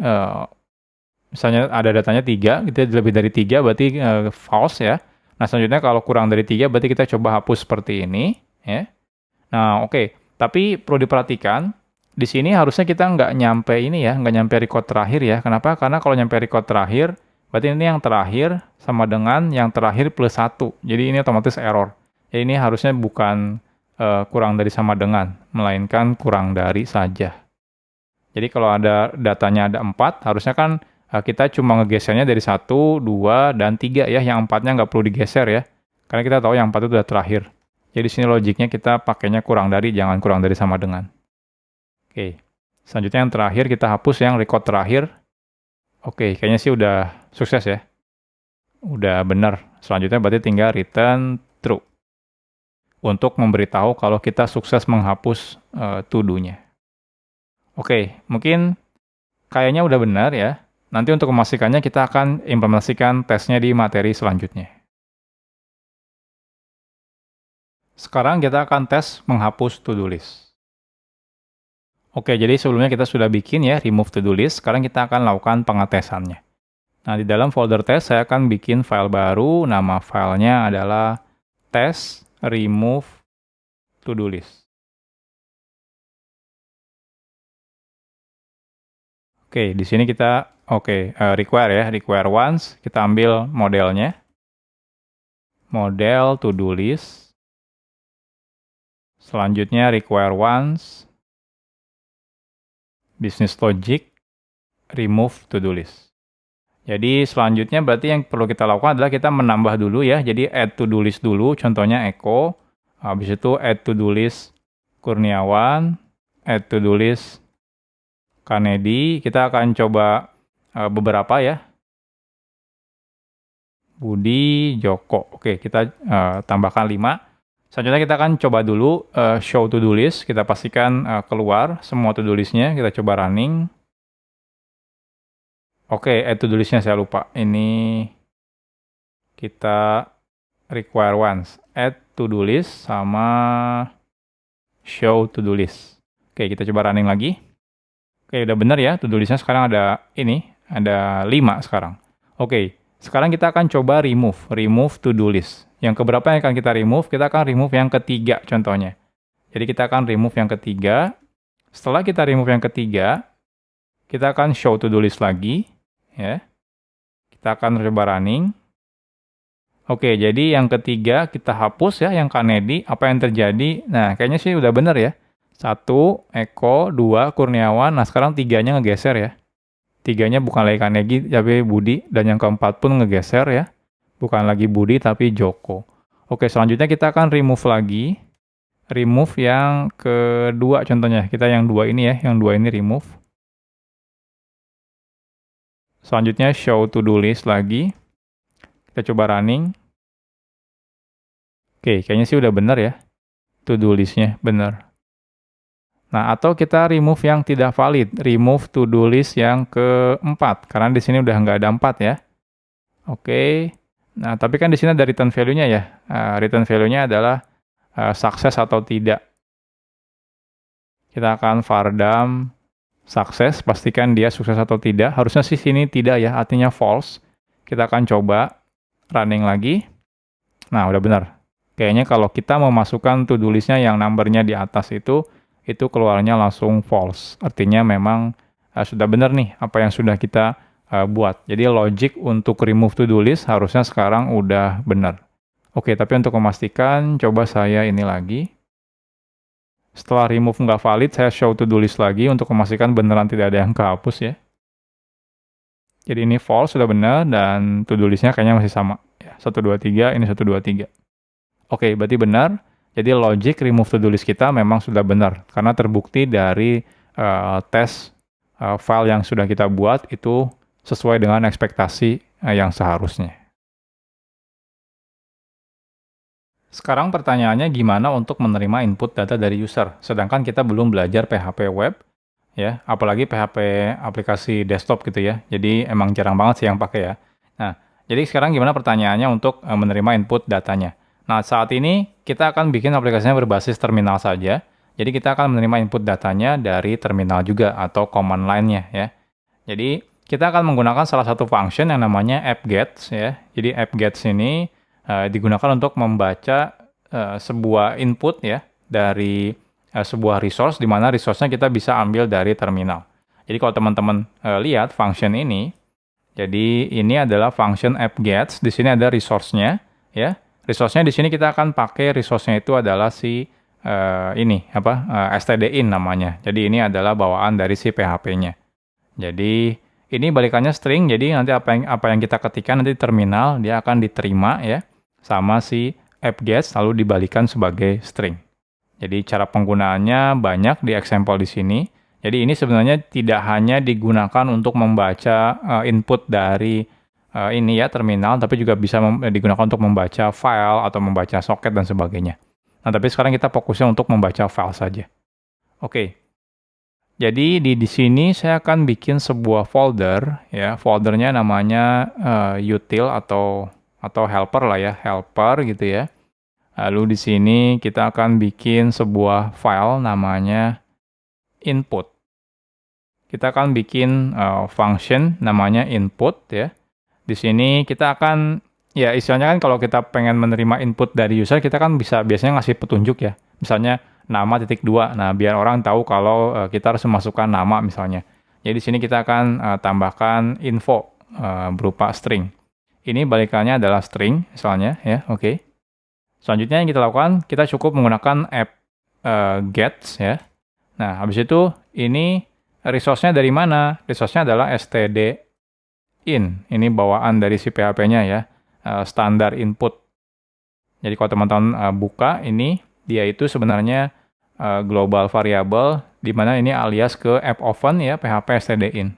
misalnya ada datanya 3 gitu ya, lebih dari 3 berarti false ya. Nah, selanjutnya kalau kurang dari 3 berarti kita coba hapus seperti ini ya. Nah, tapi perlu diperhatikan di sini harusnya kita nggak nyampe ini ya, nggak nyampe record terakhir ya. Kenapa? Karena kalau nyampe record terakhir berarti ini yang terakhir sama dengan yang terakhir plus 1. Jadi ini otomatis error. Jadi ini harusnya bukan kurang dari sama dengan, melainkan kurang dari saja. Jadi kalau ada datanya ada 4, harusnya kan kita cuma ngegesernya dari 1, 2, dan 3 ya. Yang 4-nya nggak perlu digeser ya. Karena kita tahu yang 4 itu udah terakhir. Jadi sini logiknya kita pakainya kurang dari, jangan kurang dari sama dengan. Selanjutnya yang terakhir kita hapus yang record terakhir. Kayaknya sih udah sukses ya. Udah benar. Selanjutnya berarti tinggal return true. Untuk memberitahu kalau kita sukses menghapus to-do-nya. Mungkin kayaknya udah benar ya. Nanti untuk memastikannya kita akan implementasikan tesnya di materi selanjutnya. Sekarang kita akan tes menghapus to-do list. Jadi sebelumnya kita sudah bikin ya remove to-do list. Sekarang kita akan lakukan pengetesannya. Nah, di dalam folder test saya akan bikin file baru. Nama filenya adalah test remove to-do list. Di sini kita require once, kita ambil modelnya. Model to-do list. Selanjutnya require once, business logic, remove to-do list. Jadi selanjutnya berarti yang perlu kita lakukan adalah kita menambah dulu ya. Jadi add to-do list dulu, contohnya echo. Habis itu add to-do list Kurniawan, add to-do list Kanedi. Kita akan coba beberapa ya. Budi, Joko. Oke, kita tambahkan 5. Selanjutnya kita akan coba dulu show to do list. Kita pastikan keluar semua to do listnya. Kita coba running. Oke, add to do listnya saya lupa. Ini kita require once. Add to do list sama show to do list. Oke, kita coba running lagi. Oke, udah benar ya. To do listnya sekarang ada ini. Ada 5 sekarang. Oke, sekarang kita akan coba remove to do list. Yang keberapa yang akan kita remove? Kita akan remove yang ketiga contohnya. Jadi kita akan remove yang ketiga. Setelah kita remove yang ketiga, kita akan show to do list lagi, ya. Kita akan coba running. Oke, jadi yang ketiga kita hapus ya, yang Kanedi. Apa yang terjadi? Nah, kayaknya sih udah benar ya. 1, Eko, 2, Kurniawan. Nah, sekarang 3-nya ngegeser ya. 3-nya bukan lagi Kanedi, tapi Budi. Dan yang keempat pun ngegeser ya. Bukan lagi Budi, tapi Joko. Oke, selanjutnya kita akan remove lagi. Remove yang kedua contohnya. Kita yang 2 ini ya. Yang 2 ini remove. Selanjutnya show to do list lagi. Kita coba running. Oke, kayaknya sih udah benar ya. To do listnya benar. Nah, atau kita remove yang tidak valid. Remove to do list yang keempat. Karena di sini udah nggak ada 4 ya. Oke. Nah, tapi kan di sini ada return value-nya ya. Return value-nya adalah sukses atau tidak. Kita akan vardam sukses. Pastikan dia sukses atau tidak. Harusnya sih sini tidak ya. Artinya false. Kita akan coba running lagi. Nah, udah benar. Kayaknya kalau kita memasukkan to do list-nya yang number-nya di atas itu keluarnya langsung false. Artinya memang sudah benar nih apa yang sudah kita buat. Jadi logic untuk remove to do list harusnya sekarang udah benar. Oke, tapi untuk memastikan, coba saya ini lagi. Setelah remove nggak valid, saya show to do list lagi untuk memastikan beneran tidak ada yang kehapus ya. Jadi ini false, sudah benar, dan to do list-nya kayaknya masih sama. 1, 2, 3, ini 1, 2, 3. Oke, berarti benar. Jadi logic remove to do list kita memang sudah benar. Karena terbukti dari tes file yang sudah kita buat itu sesuai dengan ekspektasi yang seharusnya. Sekarang pertanyaannya gimana untuk menerima input data dari user, sedangkan kita belum belajar PHP web, ya, apalagi PHP aplikasi desktop gitu ya. Jadi emang jarang banget sih yang pakai ya. Nah, jadi sekarang gimana pertanyaannya untuk menerima input datanya? Nah, saat ini kita akan bikin aplikasinya berbasis terminal saja. Jadi kita akan menerima input datanya dari terminal juga atau command line-nya ya. Jadi kita akan menggunakan salah satu function yang namanya app-gets ya. Jadi app-gets ini digunakan untuk membaca sebuah input ya dari sebuah resource, di mana resource-nya kita bisa ambil dari terminal. Jadi kalau teman-teman lihat function ini, jadi ini adalah function app-gets. Di sini ada resource-nya ya. Resource-nya di sini kita akan pakai resource-nya itu adalah si stdin namanya. Jadi ini adalah bawaan dari si PHP-nya. Jadi ini balikannya string. Jadi nanti apa yang kita ketikkan nanti di terminal dia akan diterima ya sama si app-gets lalu dibalikan sebagai string. Jadi cara penggunaannya banyak di example di sini. Jadi ini sebenarnya tidak hanya digunakan untuk membaca input dari ini ya terminal, tapi juga bisa digunakan untuk membaca file atau membaca soket dan sebagainya. Nah, tapi sekarang kita fokusnya untuk membaca file saja. Oke. Jadi di sini saya akan bikin sebuah folder ya. Foldernya namanya util atau helper lah ya, helper gitu ya. Lalu di sini kita akan bikin sebuah file namanya input. Kita akan bikin function namanya input ya. Di sini kita akan, ya istilahnya kan kalau kita pengen menerima input dari user, kita kan biasanya ngasih petunjuk ya. Misalnya nama .2, nah biar orang tahu kalau kita harus memasukkan nama misalnya. Jadi di sini kita akan tambahkan info berupa string. Ini balikannya adalah string misalnya ya, oke. Selanjutnya yang kita lakukan, kita cukup menggunakan app gets ya. Nah, habis itu ini resource-nya dari mana? Resource-nya adalah std ini bawaan dari si PHP-nya ya, standar input. Jadi kalau teman-teman buka ini, dia itu sebenarnya global variable, di mana ini alias ke app oven ya, PHP stdin.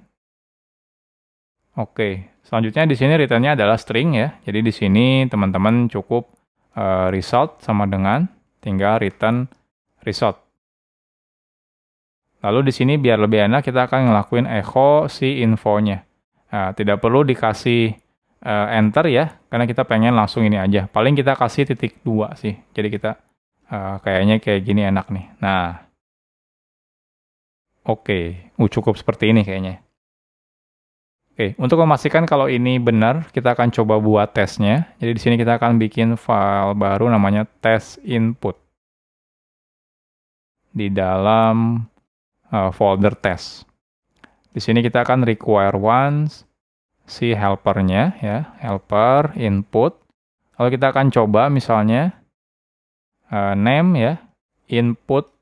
Oke, Selanjutnya di sini returnnya adalah string ya. Jadi di sini teman-teman cukup result sama dengan tinggal return result. Lalu di sini biar lebih enak kita akan ngelakuin echo si infonya. Nah, tidak perlu dikasih enter ya, karena kita pengen langsung ini aja. Paling kita kasih titik 2 sih. Jadi kita kayaknya kayak gini enak nih. Nah, oke, cukup seperti ini kayaknya. Oke, untuk memastikan kalau ini benar, kita akan coba buat tesnya. Jadi di sini kita akan bikin file baru namanya test input di dalam folder test. Di sini kita akan require once si helpernya ya, helper input. Lalu kita akan coba misalnya name ya, input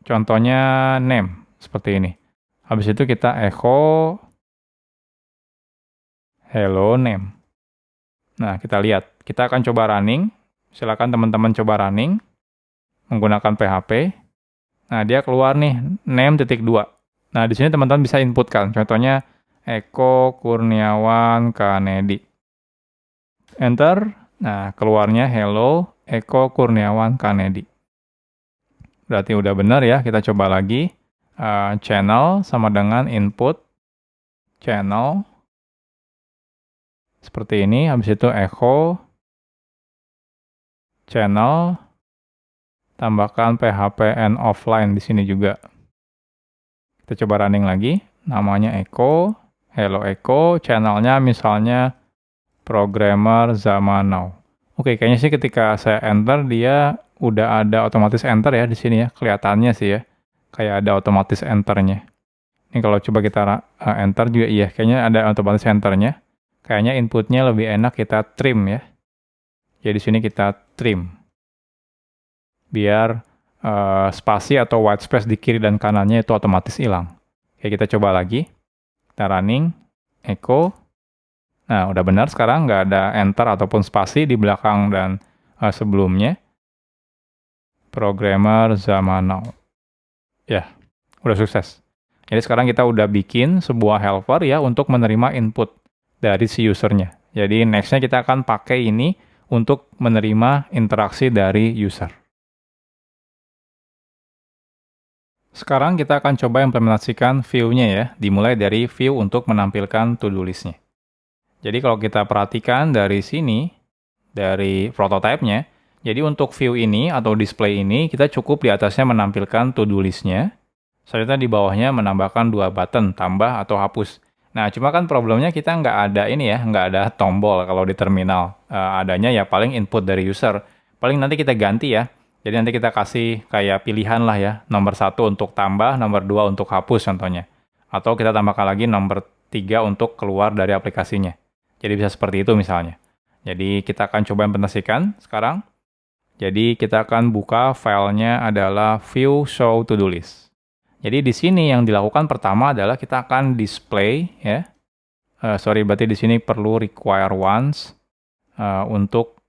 contohnya name seperti ini. Habis itu kita echo hello name. Nah, kita lihat. Kita akan coba running. Silakan teman-teman coba running menggunakan PHP. Nah, dia keluar nih name.2. Nah, di sini teman-teman bisa inputkan. Contohnya Eko Kurniawan Kanedi. Enter. Nah, keluarnya hello Eko Kurniawan Kanedi. Berarti udah benar ya. Kita coba lagi. Channel sama dengan input channel. Seperti ini, habis itu echo channel, tambahkan PHP and offline di sini juga. Kita coba running lagi, namanya echo, hello echo, channelnya misalnya programmer zaman now. Oke, kayaknya sih ketika saya enter dia udah ada otomatis enter ya di sini ya, kelihatannya sih ya, kayak ada otomatis enternya. Ini kalau coba kita enter juga iya, kayaknya ada otomatis enternya. Kayaknya inputnya lebih enak kita trim ya. Jadi di sini kita trim. Biar spasi atau white space di kiri dan kanannya itu otomatis hilang. Oke, kita coba lagi. Kita running, echo. Nah, udah benar sekarang, nggak ada enter ataupun spasi di belakang dan sebelumnya. Programmer zaman now. Ya, udah sukses. Jadi sekarang kita udah bikin sebuah helper ya untuk menerima input dari si usernya. Jadi next-nya kita akan pakai ini untuk menerima interaksi dari user. Sekarang kita akan coba implementasikan view-nya ya, dimulai dari view untuk menampilkan to-do list-nya. Jadi kalau kita perhatikan dari sini, dari prototype-nya, jadi untuk view ini atau display ini, kita cukup di atasnya menampilkan to-do list-nya, selanjutnya di bawahnya menambahkan 2 button, tambah atau hapus. Nah, cuma kan problemnya kita nggak ada ini ya, nggak ada tombol kalau di terminal. Adanya ya paling input dari user. Paling nanti kita ganti ya. Jadi nanti kita kasih kayak pilihan lah ya. Nomor 1 untuk tambah, nomor 2 untuk hapus contohnya. Atau kita tambahkan lagi nomor 3 untuk keluar dari aplikasinya. Jadi bisa seperti itu misalnya. Jadi kita akan coba implementasikan sekarang. Jadi kita akan buka filenya adalah view show to do list. Jadi di sini yang dilakukan pertama adalah kita akan display ya. Berarti di sini perlu require once untuk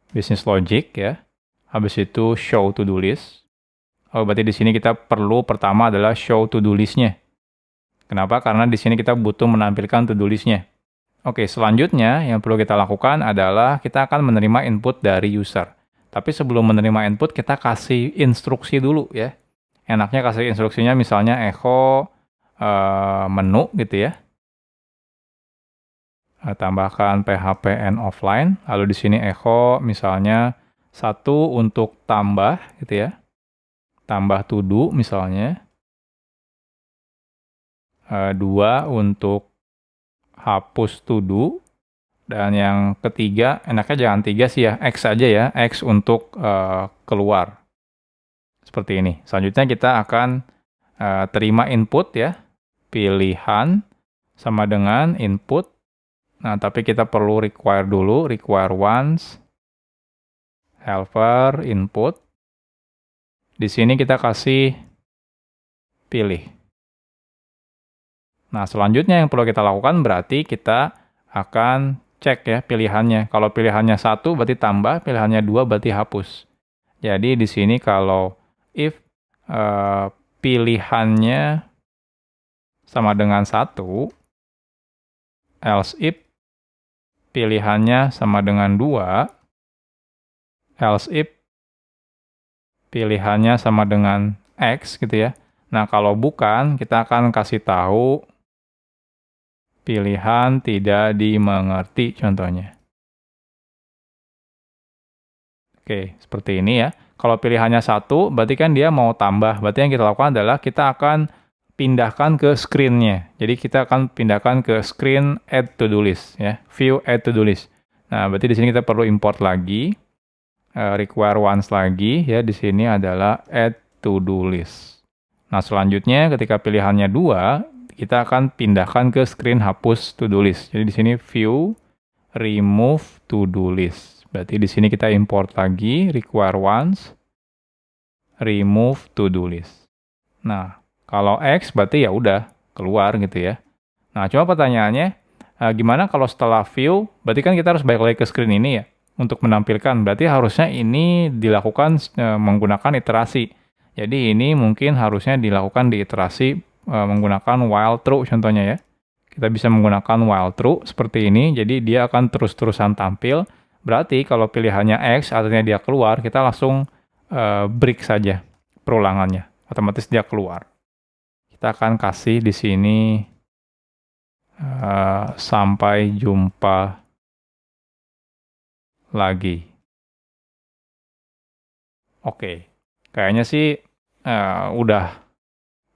business logic ya. Habis itu show to do list. Berarti di sini kita perlu pertama adalah show to do list-nya. Kenapa? Karena di sini kita butuh menampilkan to do list-nya. Oke, selanjutnya yang perlu kita lakukan adalah kita akan menerima input dari user. Tapi sebelum menerima input, kita kasih instruksi dulu ya. Enaknya kasih instruksinya misalnya echo menu gitu ya. Tambahkan PHP and offline. Lalu di sini echo misalnya 1 untuk tambah gitu ya. Tambah to do misalnya. 2 untuk hapus to do. Dan yang ketiga, enaknya jangan 3 sih ya, X aja ya, X untuk keluar. Seperti ini. Selanjutnya kita akan terima input ya, pilihan sama dengan input. Nah, tapi kita perlu require dulu, require once, helper, input. Di sini kita kasih pilih. Nah, selanjutnya yang perlu kita lakukan berarti kita akan cek ya pilihannya. Kalau pilihannya 1 berarti tambah, pilihannya 2 berarti hapus. Jadi di sini kalau if pilihannya sama dengan 1, else if pilihannya sama dengan 2, else if pilihannya sama dengan X gitu ya. Nah, kalau bukan, kita akan kasih tahu pilihan tidak dimengerti contohnya. Oke, seperti ini ya. Kalau pilihannya 1, berarti kan dia mau tambah. Berarti yang kita lakukan adalah kita akan pindahkan ke screen-nya. Jadi kita akan pindahkan ke screen add to do list ya, view add to do list. Nah, berarti di sini kita perlu import lagi, require once lagi ya. Di sini adalah add to do list. Nah, selanjutnya ketika pilihannya 2, kita akan pindahkan ke screen hapus to do list. Jadi di sini view remove to do list. Berarti di sini kita import lagi require once remove to do list. Nah, kalau X berarti ya udah keluar gitu ya. Nah, cuma pertanyaannya gimana kalau setelah view, berarti kan kita harus balik lagi ke screen ini ya untuk menampilkan. Berarti harusnya ini dilakukan menggunakan iterasi. Jadi ini mungkin harusnya dilakukan di iterasi menggunakan while true contohnya ya. Kita bisa menggunakan while true seperti ini, jadi dia akan terus-terusan tampil. Berarti kalau pilihannya X, artinya dia keluar, kita langsung break saja perulangannya. Otomatis dia keluar. Kita akan kasih di sini sampai jumpa lagi. Oke, kayaknya sih udah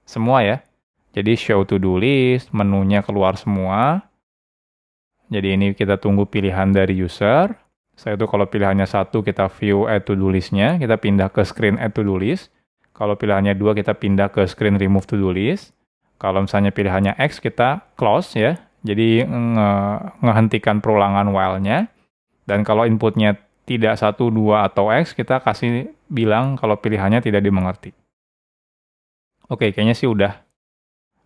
semua ya. Jadi show to do list, menunya keluar semua. Jadi ini kita tunggu pilihan dari user. Setelah itu kalau pilihannya 1 kita view add to do list-nya, kita pindah ke screen add to do list. Kalau pilihannya 2 kita pindah ke screen remove to do list. Kalau misalnya pilihannya X kita close ya. Jadi ngehentikan perulangan while-nya. Dan kalau inputnya tidak 1, 2 atau X, kita kasih bilang kalau pilihannya tidak dimengerti. Oke, kayaknya sih udah.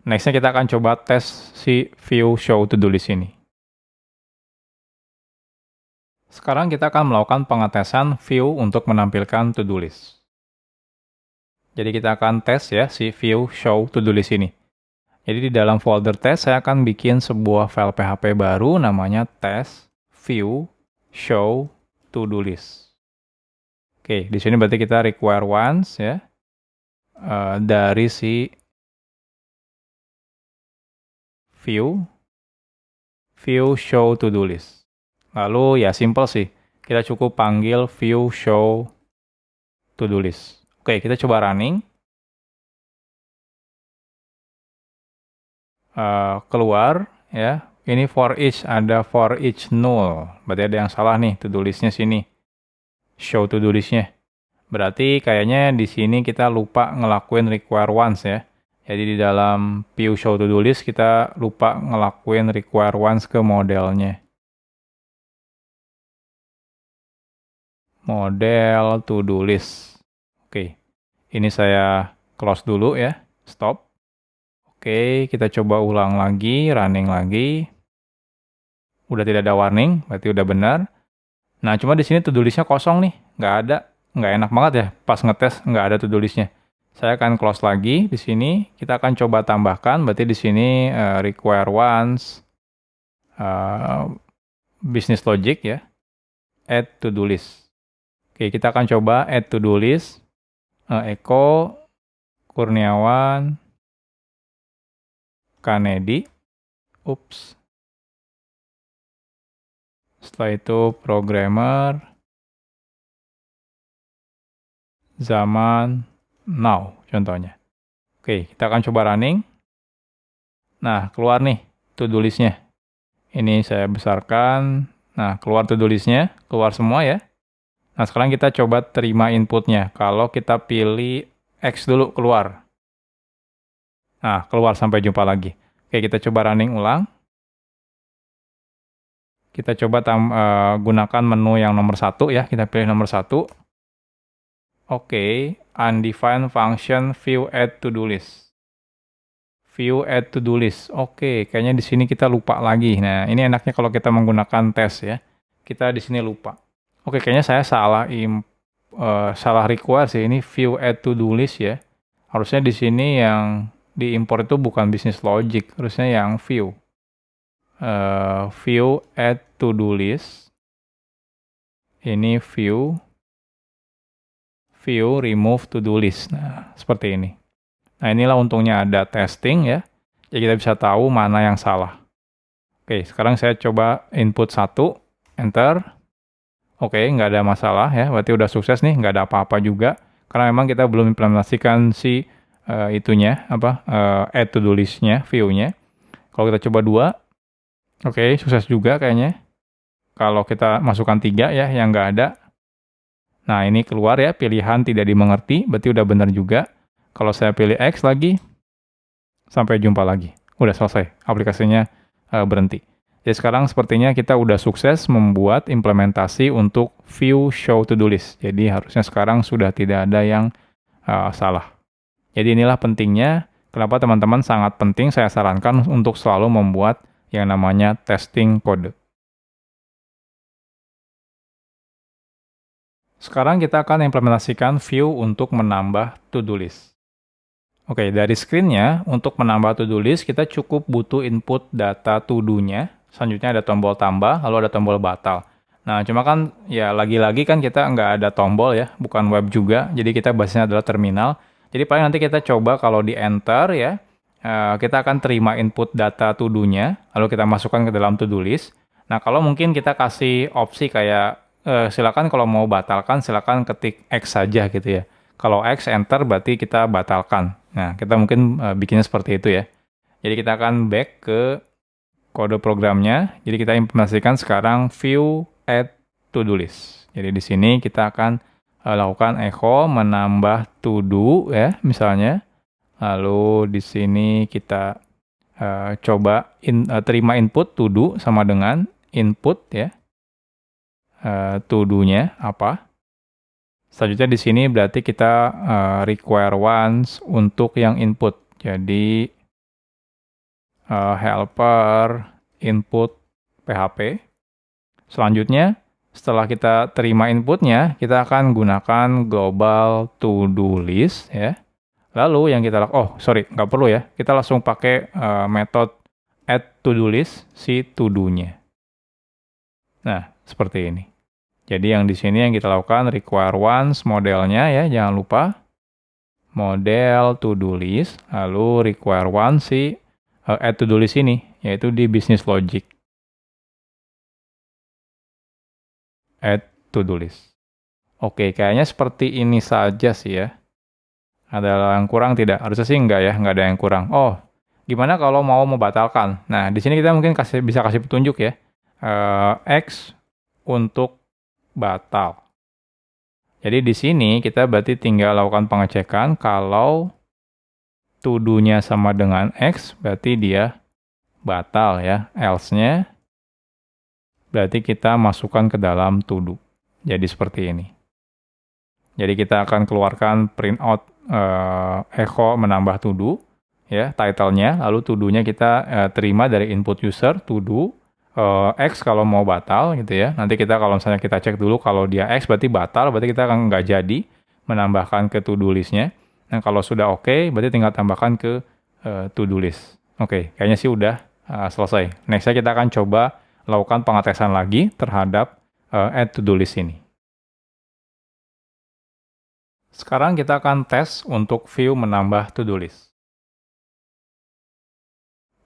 Next-nya kita akan coba tes si view show to do list ini. Sekarang kita akan melakukan pengetesan view untuk menampilkan to-do list. Jadi kita akan tes ya si view show to-do list ini. Jadi di dalam folder test saya akan bikin sebuah file PHP baru namanya test view show to-do list. Oke, di sini berarti kita require once ya dari si view show to-do list. Lalu ya simple sih, kita cukup panggil view show to-do list. Oke, kita coba running. Keluar ya, ini for each, ada for each null. Berarti ada yang salah nih, to-do listnya sini. Show to-do listnya. Berarti kayaknya di sini kita lupa ngelakuin require once ya. Jadi di dalam view show to-do list kita lupa ngelakuin require once ke modelnya. Model to-do list. Oke, ini saya close dulu ya, stop. Oke, kita coba ulang lagi, running lagi. Udah tidak ada warning, berarti udah benar. Nah, cuma di sini to-do list-nya kosong nih, nggak ada. Nggak enak banget ya, pas ngetes nggak ada to-do list-nya. Saya akan close lagi di sini, kita akan coba tambahkan, berarti di sini require once, business logic ya, add to-do list. Oke, kita akan coba add to-do list, Eko, Kurniawan, Kanedi, ups. Setelah itu programmer, zaman now contohnya. Oke, kita akan coba running. Nah, keluar nih to-do list-nya. Ini saya besarkan. Nah, keluar to-do list-nya, keluar semua ya. Nah, sekarang kita coba terima inputnya. Kalau kita pilih X dulu keluar. Nah, keluar sampai jumpa lagi. Oke, kita coba running ulang. Kita coba gunakan menu yang nomor 1 ya. Kita pilih nomor 1. Oke, undefined function view add to do list. View add to do list. Oke, kayaknya di sini kita lupa lagi. Nah, ini enaknya kalau kita menggunakan tes ya. Kita di sini lupa. Oke, kayaknya saya salah require sih. Ini view add to do list ya. Harusnya di sini yang di import itu bukan business logic, harusnya yang view. View add to do list. Ini view remove to do list. Nah, seperti ini. Nah, inilah untungnya ada testing ya. Jadi kita bisa tahu mana yang salah. Oke, sekarang saya coba input 1, enter. Oke, nggak ada masalah ya. Berarti udah sukses nih, nggak ada apa-apa juga. Karena memang kita belum implementasikan si add to do list-nya, view-nya. Kalau kita coba 2, oke, sukses juga kayaknya. Kalau kita masukkan 3 ya, yang nggak ada. Nah, ini keluar ya, pilihan tidak dimengerti, berarti udah benar juga. Kalau saya pilih X lagi, sampai jumpa lagi. Udah selesai, aplikasinya berhenti. Jadi sekarang sepertinya kita udah sukses membuat implementasi untuk view show to do list. Jadi harusnya sekarang sudah tidak ada yang salah. Jadi inilah pentingnya, kenapa teman-teman sangat penting saya sarankan untuk selalu membuat yang namanya testing kode. Sekarang kita akan implementasikan view untuk menambah to-do list. Oke, dari screen-nya, untuk menambah to-do list, kita cukup butuh input data to-do-nya. Selanjutnya ada tombol tambah, lalu ada tombol batal. Nah, cuma kan, ya lagi-lagi kan kita nggak ada tombol ya, bukan web juga. Jadi kita basisnya adalah terminal. Jadi paling nanti kita coba kalau di enter ya, kita akan terima input data to-do-nya, lalu kita masukkan ke dalam to-do list. Nah, kalau mungkin kita kasih opsi kayak, silakan kalau mau batalkan, silakan ketik X saja gitu ya. Kalau X enter berarti kita batalkan. Nah, kita mungkin bikinnya seperti itu ya. Jadi kita akan back ke kode programnya. Jadi kita implementasikan sekarang view add to do list. Jadi di sini kita akan lakukan echo menambah to do ya, misalnya. Lalu di sini kita coba terima input to do sama dengan input ya. To do-nya apa. Selanjutnya di sini berarti kita require once untuk yang input. Jadi helper input PHP. Selanjutnya setelah kita terima inputnya, kita akan gunakan global to do list ya. Lalu yang kita nggak perlu ya. Kita langsung pakai metode add to do list si to do-nya. Nah, seperti ini. Jadi yang di sini yang kita lakukan require once modelnya ya, jangan lupa. Model to do list, lalu require once si add to do list ini, yaitu di business logic. Add to do list. Oke, kayaknya seperti ini saja sih ya. Ada yang kurang tidak? Harusnya sih enggak ya, enggak ada yang kurang. Oh, gimana kalau mau membatalkan? Nah, di sini kita mungkin bisa kasih petunjuk ya. X untuk batal. Jadi di sini kita berarti tinggal lakukan pengecekan kalau to do-nya sama dengan X, berarti dia batal ya. Else-nya berarti kita masukkan ke dalam to do. Jadi seperti ini. Jadi kita akan keluarkan printout echo menambah to do ya, title-nya, lalu to do-nya kita terima dari input user to do. X kalau mau batal gitu ya. Nanti kita kalau misalnya kita cek dulu kalau dia X berarti batal, berarti kita akan nggak jadi menambahkan ke to-do list-nya. Nah, kalau sudah oke, berarti tinggal tambahkan ke to-do list. Oke, kayaknya sih udah selesai. Next-nya kita akan coba lakukan pengetesan lagi terhadap add to-do list ini. Sekarang kita akan tes untuk view menambah to-do list.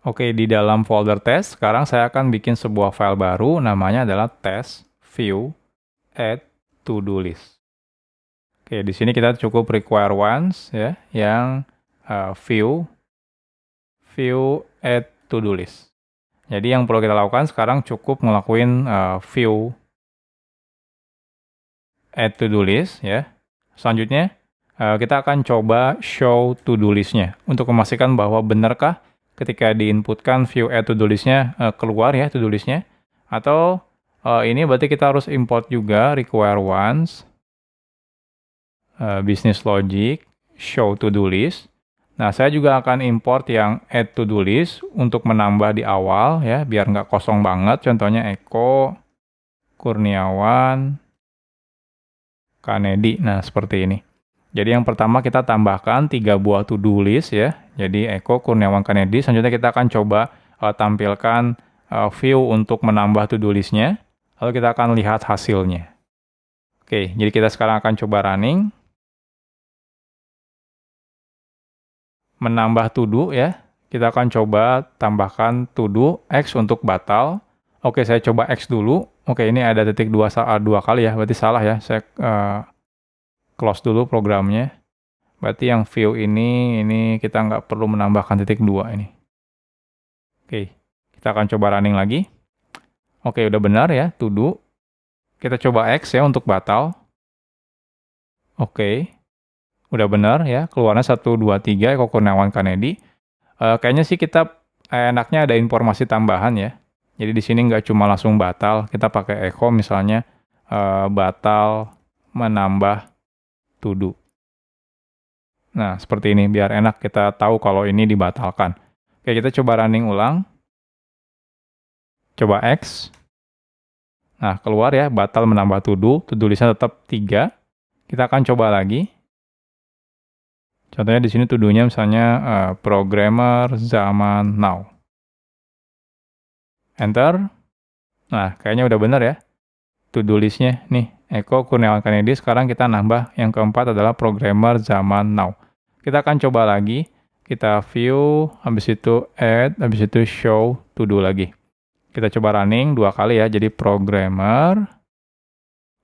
Oke, di dalam folder test, sekarang saya akan bikin sebuah file baru, namanya adalah test view add to-do list. Oke, di sini kita cukup require once ya, yang view add to-do list. Jadi yang perlu kita lakukan sekarang cukup ngelakuin view add to-do list ya. Selanjutnya kita akan coba show to-do list-nya untuk memastikan bahwa benarkah ketika diinputkan view add to-do list-nya keluar ya to-do list-nya. Atau ini berarti kita harus import juga require once business logic show to-do list. Nah, saya juga akan import yang add to-do list untuk menambah di awal ya, biar nggak kosong banget. Contohnya Eko Kurniawan Kanedi. Nah, seperti ini. Jadi yang pertama kita tambahkan 3 buah to-do list ya. Jadi Eko Kurniawan Kennedy. Selanjutnya kita akan coba tampilkan view untuk menambah to-do list-nya. Lalu kita akan lihat hasilnya. Oke, jadi kita sekarang akan coba running. Menambah to-do ya. Kita akan coba tambahkan to-do X untuk batal. Oke, saya coba X dulu. Oke, ini ada titik dua kali ya. Berarti salah ya. Saya close dulu programnya. Berarti yang view ini kita nggak perlu menambahkan titik 2 ini. Oke, kita akan coba running lagi. Oke, udah benar ya, to do. Kita coba X ya untuk batal. Oke, udah benar ya, keluarnya 1, 2, 3, Eko Kurniawan Kennedy. Kayaknya sih kita enaknya ada informasi tambahan ya. Jadi di sini nggak cuma langsung batal, kita pakai Eko misalnya batal menambah to do. Nah, seperti ini, biar enak kita tahu kalau ini dibatalkan. Oke, kita coba running ulang. Coba X. Nah, keluar ya, batal menambah to-do list-nya tetap 3. Kita akan coba lagi. Contohnya di sini to-do-nya misalnya programmer zaman now. Enter. Nah, kayaknya udah benar ya. To-do list-nya nih, Eko Kurniawan Kennedy. Sekarang kita nambah yang keempat adalah programmer zaman now. Kita akan coba lagi. Kita view, habis itu add, habis itu show to-do lagi. Kita coba running 2 kali ya, jadi programmer,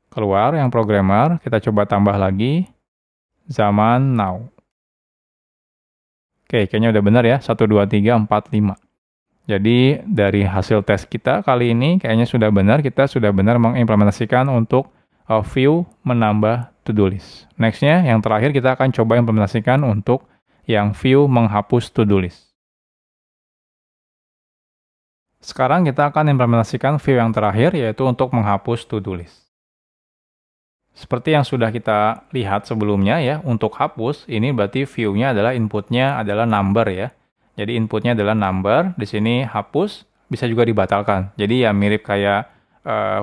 keluar yang programmer, kita coba tambah lagi, zaman now. Oke, kayaknya udah benar ya, 1, 2, 3, 4, 5. Jadi dari hasil tes kita kali ini kayaknya sudah benar, kita sudah benar mengimplementasikan untuk view menambah to-do list. Nextnya, yang terakhir kita akan coba implementasikan untuk yang view menghapus to-do list. Sekarang kita akan implementasikan view yang terakhir, yaitu untuk menghapus to-do list. Seperti yang sudah kita lihat sebelumnya ya, untuk hapus, ini berarti view-nya adalah inputnya adalah number ya. Jadi inputnya adalah number, di sini hapus, bisa juga dibatalkan. Jadi ya mirip kayak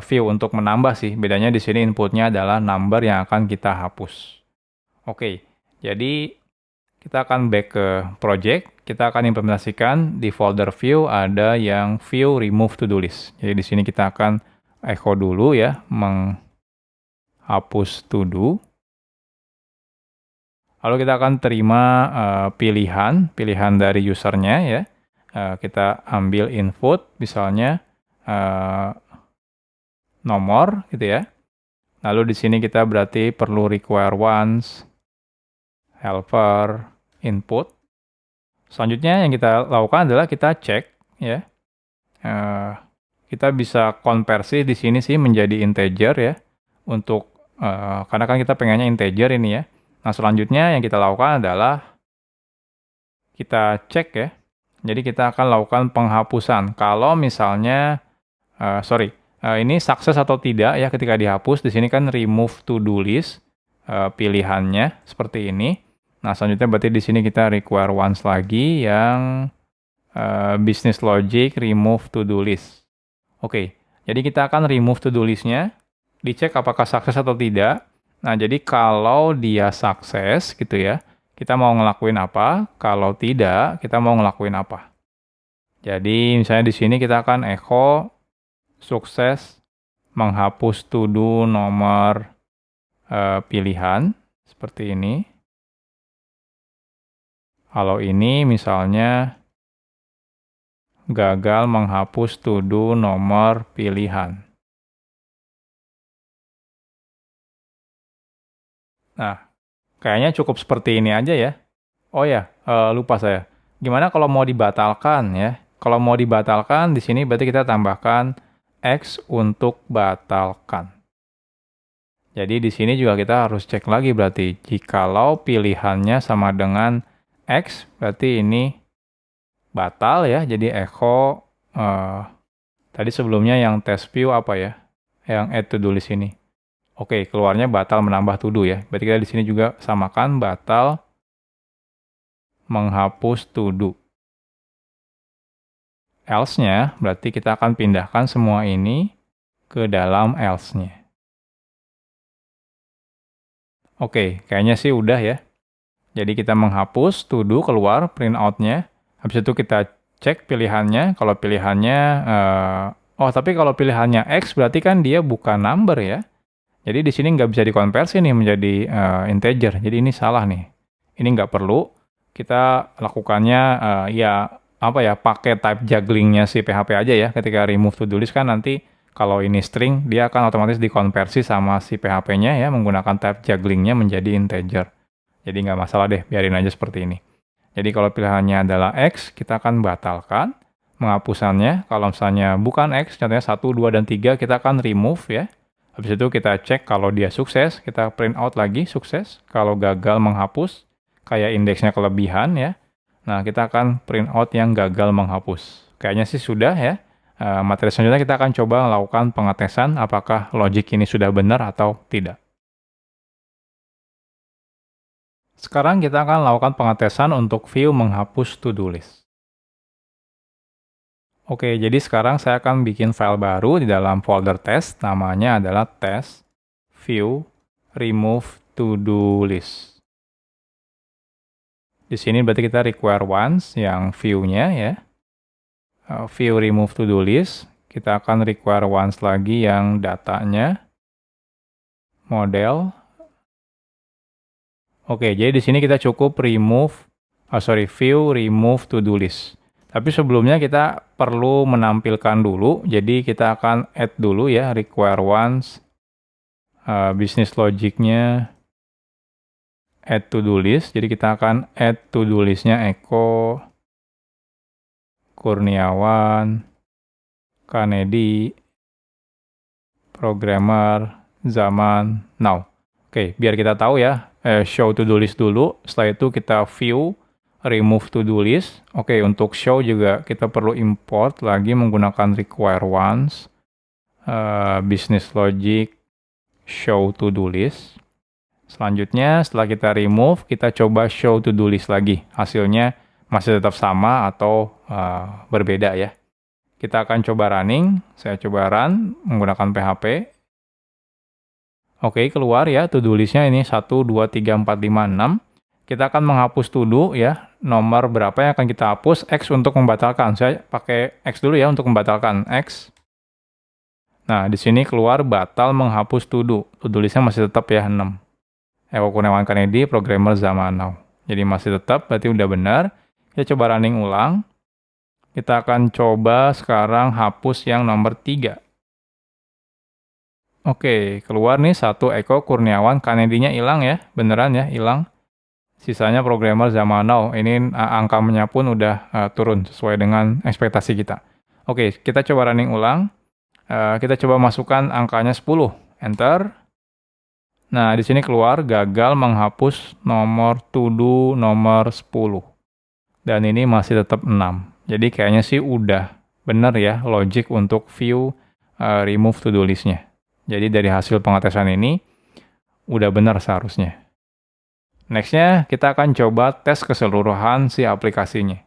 view untuk menambah sih, bedanya di sini inputnya adalah number yang akan kita hapus. Oke, jadi kita akan back ke project, kita akan implementasikan di folder view ada yang view remove to do list. Jadi di sini kita akan echo dulu ya, menghapus to do. Lalu kita akan terima pilihan dari usernya ya. Kita ambil input, misalnya nomor gitu ya. Lalu di sini kita berarti perlu require once, helper, input. Selanjutnya yang kita lakukan adalah kita cek ya. Kita bisa konversi di sini sih menjadi integer ya. Untuk karena kan kita pengennya integer ini ya. Nah, selanjutnya yang kita lakukan adalah kita cek ya. Jadi kita akan lakukan penghapusan. Kalau misalnya ini sukses atau tidak ya ketika dihapus. Di sini kan remove to do list pilihannya seperti ini. Nah, selanjutnya berarti di sini kita require once lagi yang business logic remove to do list. Oke, jadi kita akan remove to do list-nya, dicek apakah sukses atau tidak. Nah, jadi kalau dia sukses gitu ya, kita mau ngelakuin apa? Kalau tidak, kita mau ngelakuin apa? Jadi misalnya di sini kita akan echo sukses menghapus to do nomor pilihan seperti ini. Kalau ini misalnya gagal menghapus to do nomor pilihan. Nah, kayaknya cukup seperti ini aja ya. Oh ya, lupa saya. Gimana kalau mau dibatalkan ya? Kalau mau dibatalkan, di sini berarti kita tambahkan X untuk batalkan. Jadi di sini juga kita harus cek lagi berarti. Jikalau pilihannya sama dengan X, berarti ini batal ya. Jadi echo, tadi sebelumnya yang test view apa ya? Yang add to do list ini. Oke, keluarnya batal menambah to do ya. Berarti kita di sini juga samakan batal menghapus to do. Else-nya berarti kita akan pindahkan semua ini ke dalam else-nya. Oke, kayaknya sih udah ya. Jadi kita menghapus to do keluar print out-nya. Habis itu kita cek pilihannya. Kalau pilihannya tapi kalau pilihannya X berarti kan dia bukan number ya. Jadi di sini nggak bisa dikonversi nih menjadi integer. Jadi ini salah nih. Ini nggak perlu. Kita lakukannya pakai type jugglingnya si PHP aja ya. Ketika remove to do list kan nanti kalau ini string dia akan otomatis dikonversi sama si PHP-nya ya menggunakan type jugglingnya menjadi integer. Jadi nggak masalah deh, biarin aja seperti ini. Jadi kalau pilihannya adalah X, kita akan batalkan penghapusannya. Kalau misalnya bukan X, contohnya 1, 2, dan 3, kita akan remove ya. Habis itu kita cek kalau dia sukses, kita print out lagi sukses. Kalau gagal menghapus, kayak indeksnya kelebihan ya. Nah, kita akan print out yang gagal menghapus. Kayaknya sih sudah ya. Materi selanjutnya kita akan coba melakukan pengetesan apakah logic ini sudah benar atau tidak. Sekarang kita akan lakukan pengetesan untuk view menghapus to-do list. Oke, jadi sekarang saya akan bikin file baru di dalam folder test, namanya adalah test view remove to-do list. Di sini berarti kita require once yang view-nya ya. View remove to-do list, kita akan require once lagi yang datanya, model. Oke, jadi di sini kita cukup view remove to-do list. Tapi sebelumnya kita perlu menampilkan dulu, jadi kita akan add dulu ya, require once, business logic-nya, add to-do list. Jadi kita akan add to-do list-nya Eko, Kurniawan, Kanedi, programmer, zaman, now. Oke, biar kita tahu ya, show to-do list dulu, setelah itu kita view, remove to-do list. Oke, untuk show juga kita perlu import lagi menggunakan require once, business logic, show to-do list. Selanjutnya, setelah kita remove, kita coba show to-do list lagi. Hasilnya masih tetap sama atau berbeda ya. Kita akan coba running, saya coba run menggunakan PHP. Oke, keluar ya to-do list-nya ini 1, 2, 3, 4, 5, 6. Kita akan menghapus to-do ya, nomor berapa yang akan kita hapus, X untuk membatalkan. Saya pakai X dulu ya untuk membatalkan, X. Nah, di sini keluar batal menghapus to-do. To-do list-nya masih tetap ya, 6. Eko Kurniawan Kanedi, programmer zaman now. Jadi masih tetap, berarti udah benar. Kita coba running ulang. Kita akan coba sekarang hapus yang nomor 3. Oke, keluar nih 1 Eko Kurniawan, Kanedinya hilang ya, beneran ya, hilang. Sisanya programmer zaman now, ini angkanya pun udah turun sesuai dengan ekspektasi kita. Oke, kita coba running ulang. Kita coba masukkan angkanya 10, enter. Nah, di sini keluar gagal menghapus nomor to do nomor 10. Dan ini masih tetap 6. Jadi kayaknya sih udah bener ya logic untuk view remove to do list-nya. Jadi dari hasil pengetesan ini, udah benar seharusnya. Next-nya, kita akan coba tes keseluruhan si aplikasinya.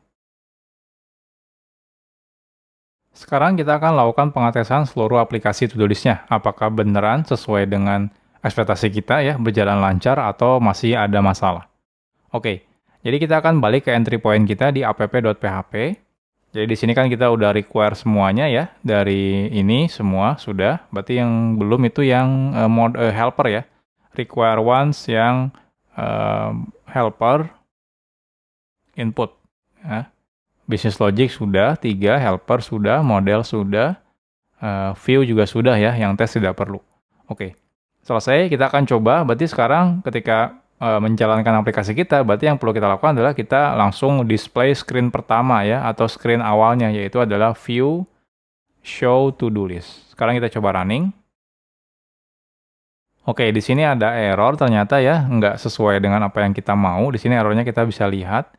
Sekarang kita akan lakukan pengetesan seluruh aplikasi to-do list-nya. Apakah beneran sesuai dengan ekspektasi kita ya, berjalan lancar atau masih ada masalah. Oke, jadi kita akan balik ke entry point kita di app.php. Jadi di sini kan kita udah require semuanya ya, dari ini semua sudah. Berarti yang belum itu yang helper ya. Require once yang helper input. Ya. Business logic sudah, 3, helper sudah, model sudah, view juga sudah ya, yang tes tidak perlu. Oke, selesai, kita akan coba. Berarti sekarang ketika menjalankan aplikasi kita, berarti yang perlu kita lakukan adalah kita langsung display screen pertama ya, atau screen awalnya, yaitu adalah view show to-do list. Sekarang kita coba running. Oke, di sini ada error ternyata ya, nggak sesuai dengan apa yang kita mau. Di sini errornya kita bisa lihat,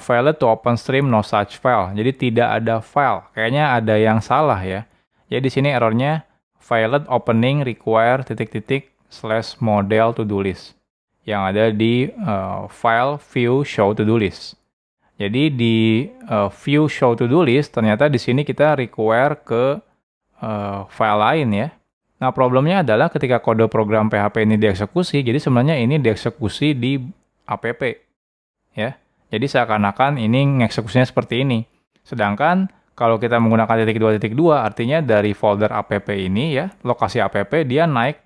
failed to open stream no such file. Jadi tidak ada file. Kayaknya ada yang salah ya. Jadi di sini errornya failed opening require /model to-do list. Yang ada di file view show to-do list. Jadi di view show to-do list ternyata di sini kita require ke file lain ya. Nah, problemnya adalah ketika kode program PHP ini dieksekusi, jadi sebenarnya ini dieksekusi di app, ya. Jadi seakan-akan ini ngeksekusinya seperti ini. Sedangkan kalau kita menggunakan .2.2, artinya dari folder app ini ya, lokasi app dia naik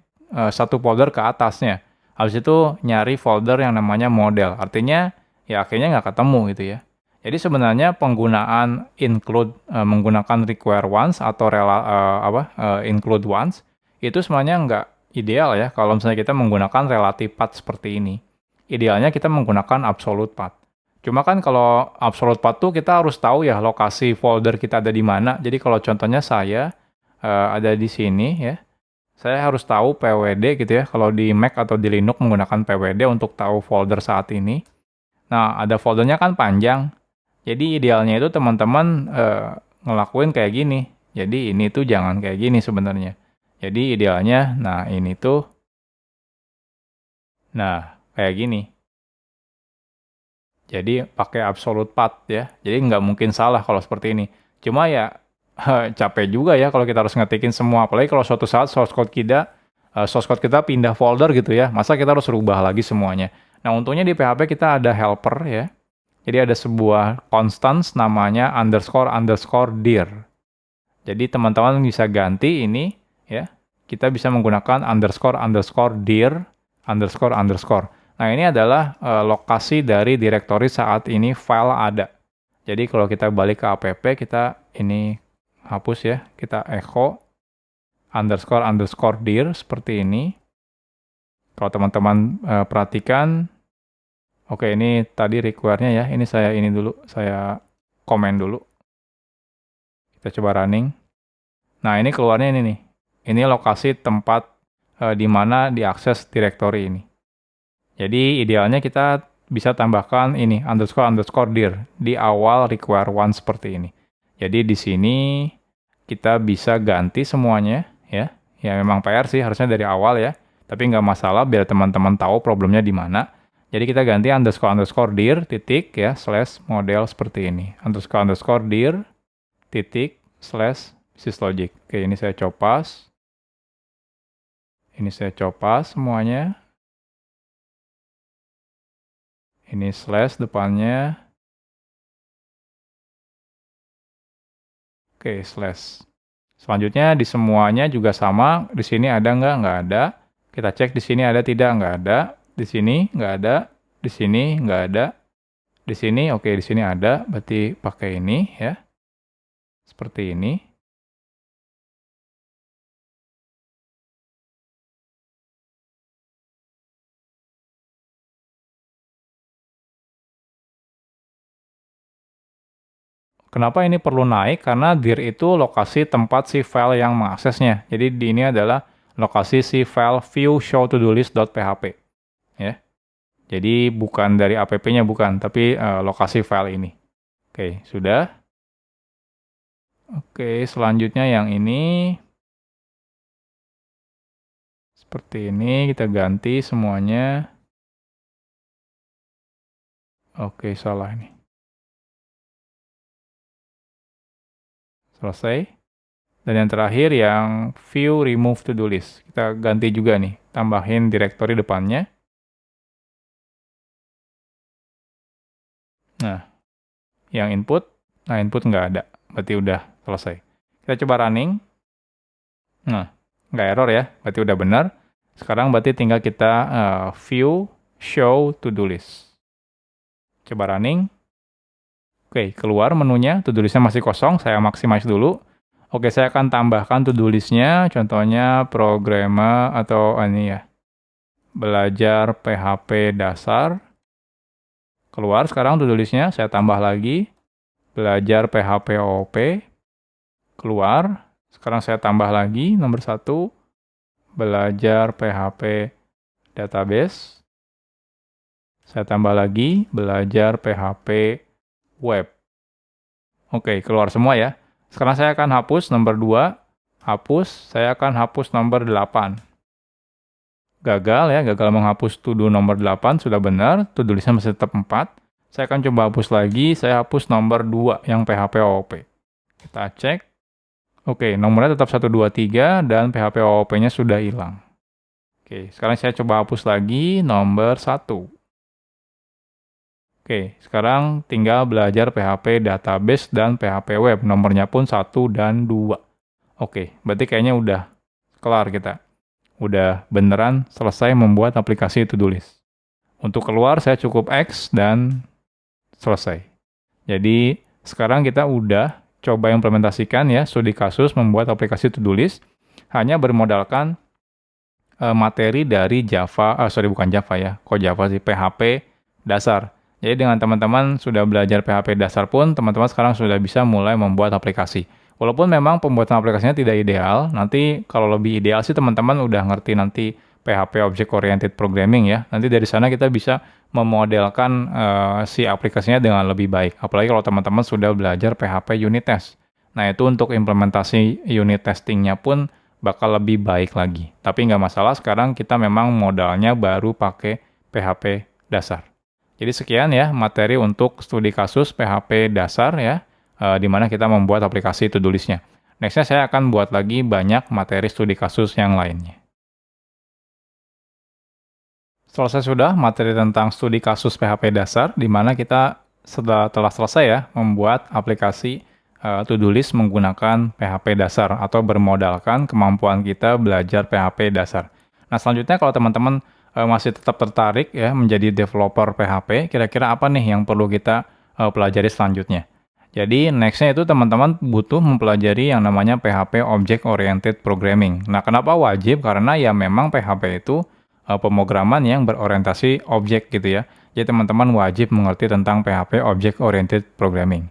satu folder ke atasnya. Habis itu nyari folder yang namanya model. Artinya ya akhirnya nggak ketemu gitu ya. Jadi sebenarnya penggunaan include menggunakan require once atau include once itu sebenarnya nggak ideal ya kalau misalnya kita menggunakan relative path seperti ini. Idealnya kita menggunakan absolute path. Cuma kan kalau absolute path tuh kita harus tahu ya lokasi folder kita ada di mana. Jadi kalau contohnya saya ada di sini ya, saya harus tahu pwd gitu ya. Kalau di Mac atau di Linux menggunakan pwd untuk tahu folder saat ini. Nah, ada foldernya kan panjang. Jadi idealnya itu teman-teman ngelakuin kayak gini. Jadi ini tuh jangan kayak gini sebenarnya. Jadi idealnya, nah ini tuh, nah kayak gini. Jadi pakai absolute path ya. Jadi nggak mungkin salah kalau seperti ini. Cuma ya capek juga ya kalau kita harus ngetikin semua. Apalagi kalau suatu saat source code kita pindah folder gitu ya. Masa kita harus rubah lagi semuanya. Nah untungnya di PHP kita ada helper ya. Jadi ada sebuah constants namanya __dir. Jadi teman-teman bisa ganti ini ya. Kita bisa menggunakan __dir __. Nah ini adalah lokasi dari direktori saat ini file ada. Jadi kalau kita balik ke app kita ini hapus ya. Kita echo __dir seperti ini. Kalau teman-teman perhatikan. Oke, ini tadi require-nya ya. Ini saya komen dulu. Kita coba running. Nah, ini keluarnya ini nih. Ini lokasi tempat di mana diakses direktori ini. Jadi, idealnya kita bisa tambahkan ini, __dir, di awal require one seperti ini. Jadi, di sini kita bisa ganti semuanya, ya. Ya, memang PR sih, harusnya dari awal ya. Tapi nggak masalah, biar teman-teman tahu problemnya di mana. Jadi kita ganti __dir titik ya /model seperti ini. __dir titik /businesslogic. Oke, ini saya copas. Ini saya copas semuanya. Ini slash depannya. Oke, slash. Selanjutnya di semuanya juga sama. Di sini ada nggak? Nggak ada. Kita cek di sini ada tidak? Nggak ada. Di sini nggak ada, di sini nggak ada, di sini oke, di sini ada, berarti pakai ini ya, seperti ini. Kenapa ini perlu naik? Karena dir itu lokasi tempat si file yang mengaksesnya. Jadi di ini adalah lokasi si file view show to do list.php ya. Jadi bukan dari app-nya, bukan, tapi lokasi file ini. Oke, sudah. Oke, selanjutnya yang ini. Seperti ini, kita ganti semuanya. Oke, salah ini. Selesai. Dan yang terakhir yang view remove to do list. Kita ganti juga nih, tambahin directory depannya. Nah, yang input nggak ada, berarti udah selesai. Kita coba running. Nah, nggak error ya, berarti udah benar. Sekarang berarti tinggal kita view show to do list. Coba running. Oke, keluar menunya, to do listnya masih kosong, saya maximize dulu. Oke, saya akan tambahkan to do listnya, contohnya programmer atau ini ya, belajar PHP dasar. Keluar sekarang to do listnya, saya tambah lagi, belajar PHP OOP, keluar. Sekarang saya tambah lagi, nomor 1, belajar PHP database. Saya tambah lagi, belajar PHP web. Oke, keluar semua ya. Sekarang saya akan hapus nomor 2, hapus, saya akan hapus nomor 8. Gagal ya, gagal menghapus to do nomor 8, sudah benar, to do listnya masih tetap 4. Saya akan coba hapus lagi, saya hapus nomor 2 yang PHP OOP. Kita cek. Oke, nomornya tetap 123 dan PHP OOP-nya sudah hilang. Oke, sekarang saya coba hapus lagi nomor 1. Oke, sekarang tinggal belajar PHP database dan PHP web. Nomornya pun 1 dan 2. Oke, berarti kayaknya udah kelar kita. Udah beneran selesai membuat aplikasi to-do list. Untuk keluar saya cukup X dan selesai. Jadi sekarang kita udah coba implementasikan ya studi kasus membuat aplikasi to-do list hanya bermodalkan materi dari Java, bukan Java ya, kok Java sih, PHP dasar. Jadi dengan teman-teman sudah belajar PHP dasar pun, teman-teman sekarang sudah bisa mulai membuat aplikasi. Walaupun memang pembuatan aplikasinya tidak ideal, nanti kalau lebih ideal sih teman-teman udah ngerti nanti PHP Object Oriented Programming ya. Nanti dari sana kita bisa memodelkan si aplikasinya dengan lebih baik. Apalagi kalau teman-teman sudah belajar PHP unit test. Nah itu untuk implementasi unit testingnya pun bakal lebih baik lagi. Tapi nggak masalah, sekarang kita memang modalnya baru pakai PHP dasar. Jadi sekian ya materi untuk studi kasus PHP dasar ya, di mana kita membuat aplikasi to-do list-nya. Next-nya saya akan buat lagi banyak materi studi kasus yang lainnya. Selesai sudah materi tentang studi kasus PHP dasar, di mana kita telah selesai ya membuat aplikasi to-do list menggunakan PHP dasar atau bermodalkan kemampuan kita belajar PHP dasar. Nah selanjutnya kalau teman-teman masih tetap tertarik ya menjadi developer PHP, kira-kira apa nih yang perlu kita pelajari selanjutnya? Jadi next-nya itu teman-teman butuh mempelajari yang namanya PHP Object Oriented Programming. Nah kenapa wajib? Karena ya memang PHP itu pemrograman yang berorientasi objek gitu ya. Jadi teman-teman wajib mengerti tentang PHP Object Oriented Programming.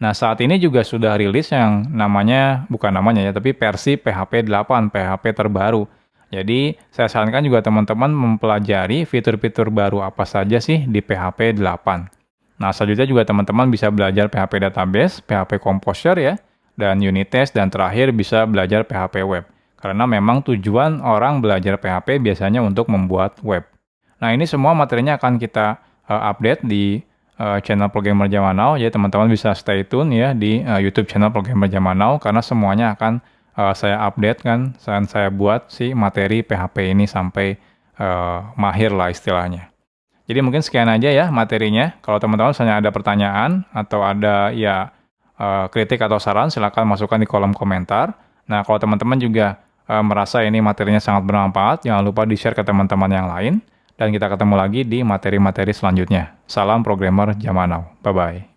Nah saat ini juga sudah rilis yang namanya, bukan namanya ya, tapi versi PHP 8, PHP terbaru. Jadi saya sarankan juga teman-teman mempelajari fitur-fitur baru apa saja sih di PHP 8. Nah selanjutnya juga teman-teman bisa belajar PHP database, PHP composer ya, dan unit test, dan terakhir bisa belajar PHP web. Karena memang tujuan orang belajar PHP biasanya untuk membuat web. Nah ini semua materinya akan kita update di channel Programmer Zaman Now. Jadi teman-teman bisa stay tune ya di YouTube channel Programmer Zaman Now karena semuanya akan saya update kan, saya buat si materi PHP ini sampai mahir lah istilahnya. Jadi mungkin sekian aja ya materinya. Kalau teman-teman misalnya ada pertanyaan atau ada ya kritik atau saran, silakan masukkan di kolom komentar. Nah kalau teman-teman juga merasa ini materinya sangat bermanfaat, jangan lupa di-share ke teman-teman yang lain. Dan kita ketemu lagi di materi-materi selanjutnya. Salam Programmer Zaman Now. Bye-bye.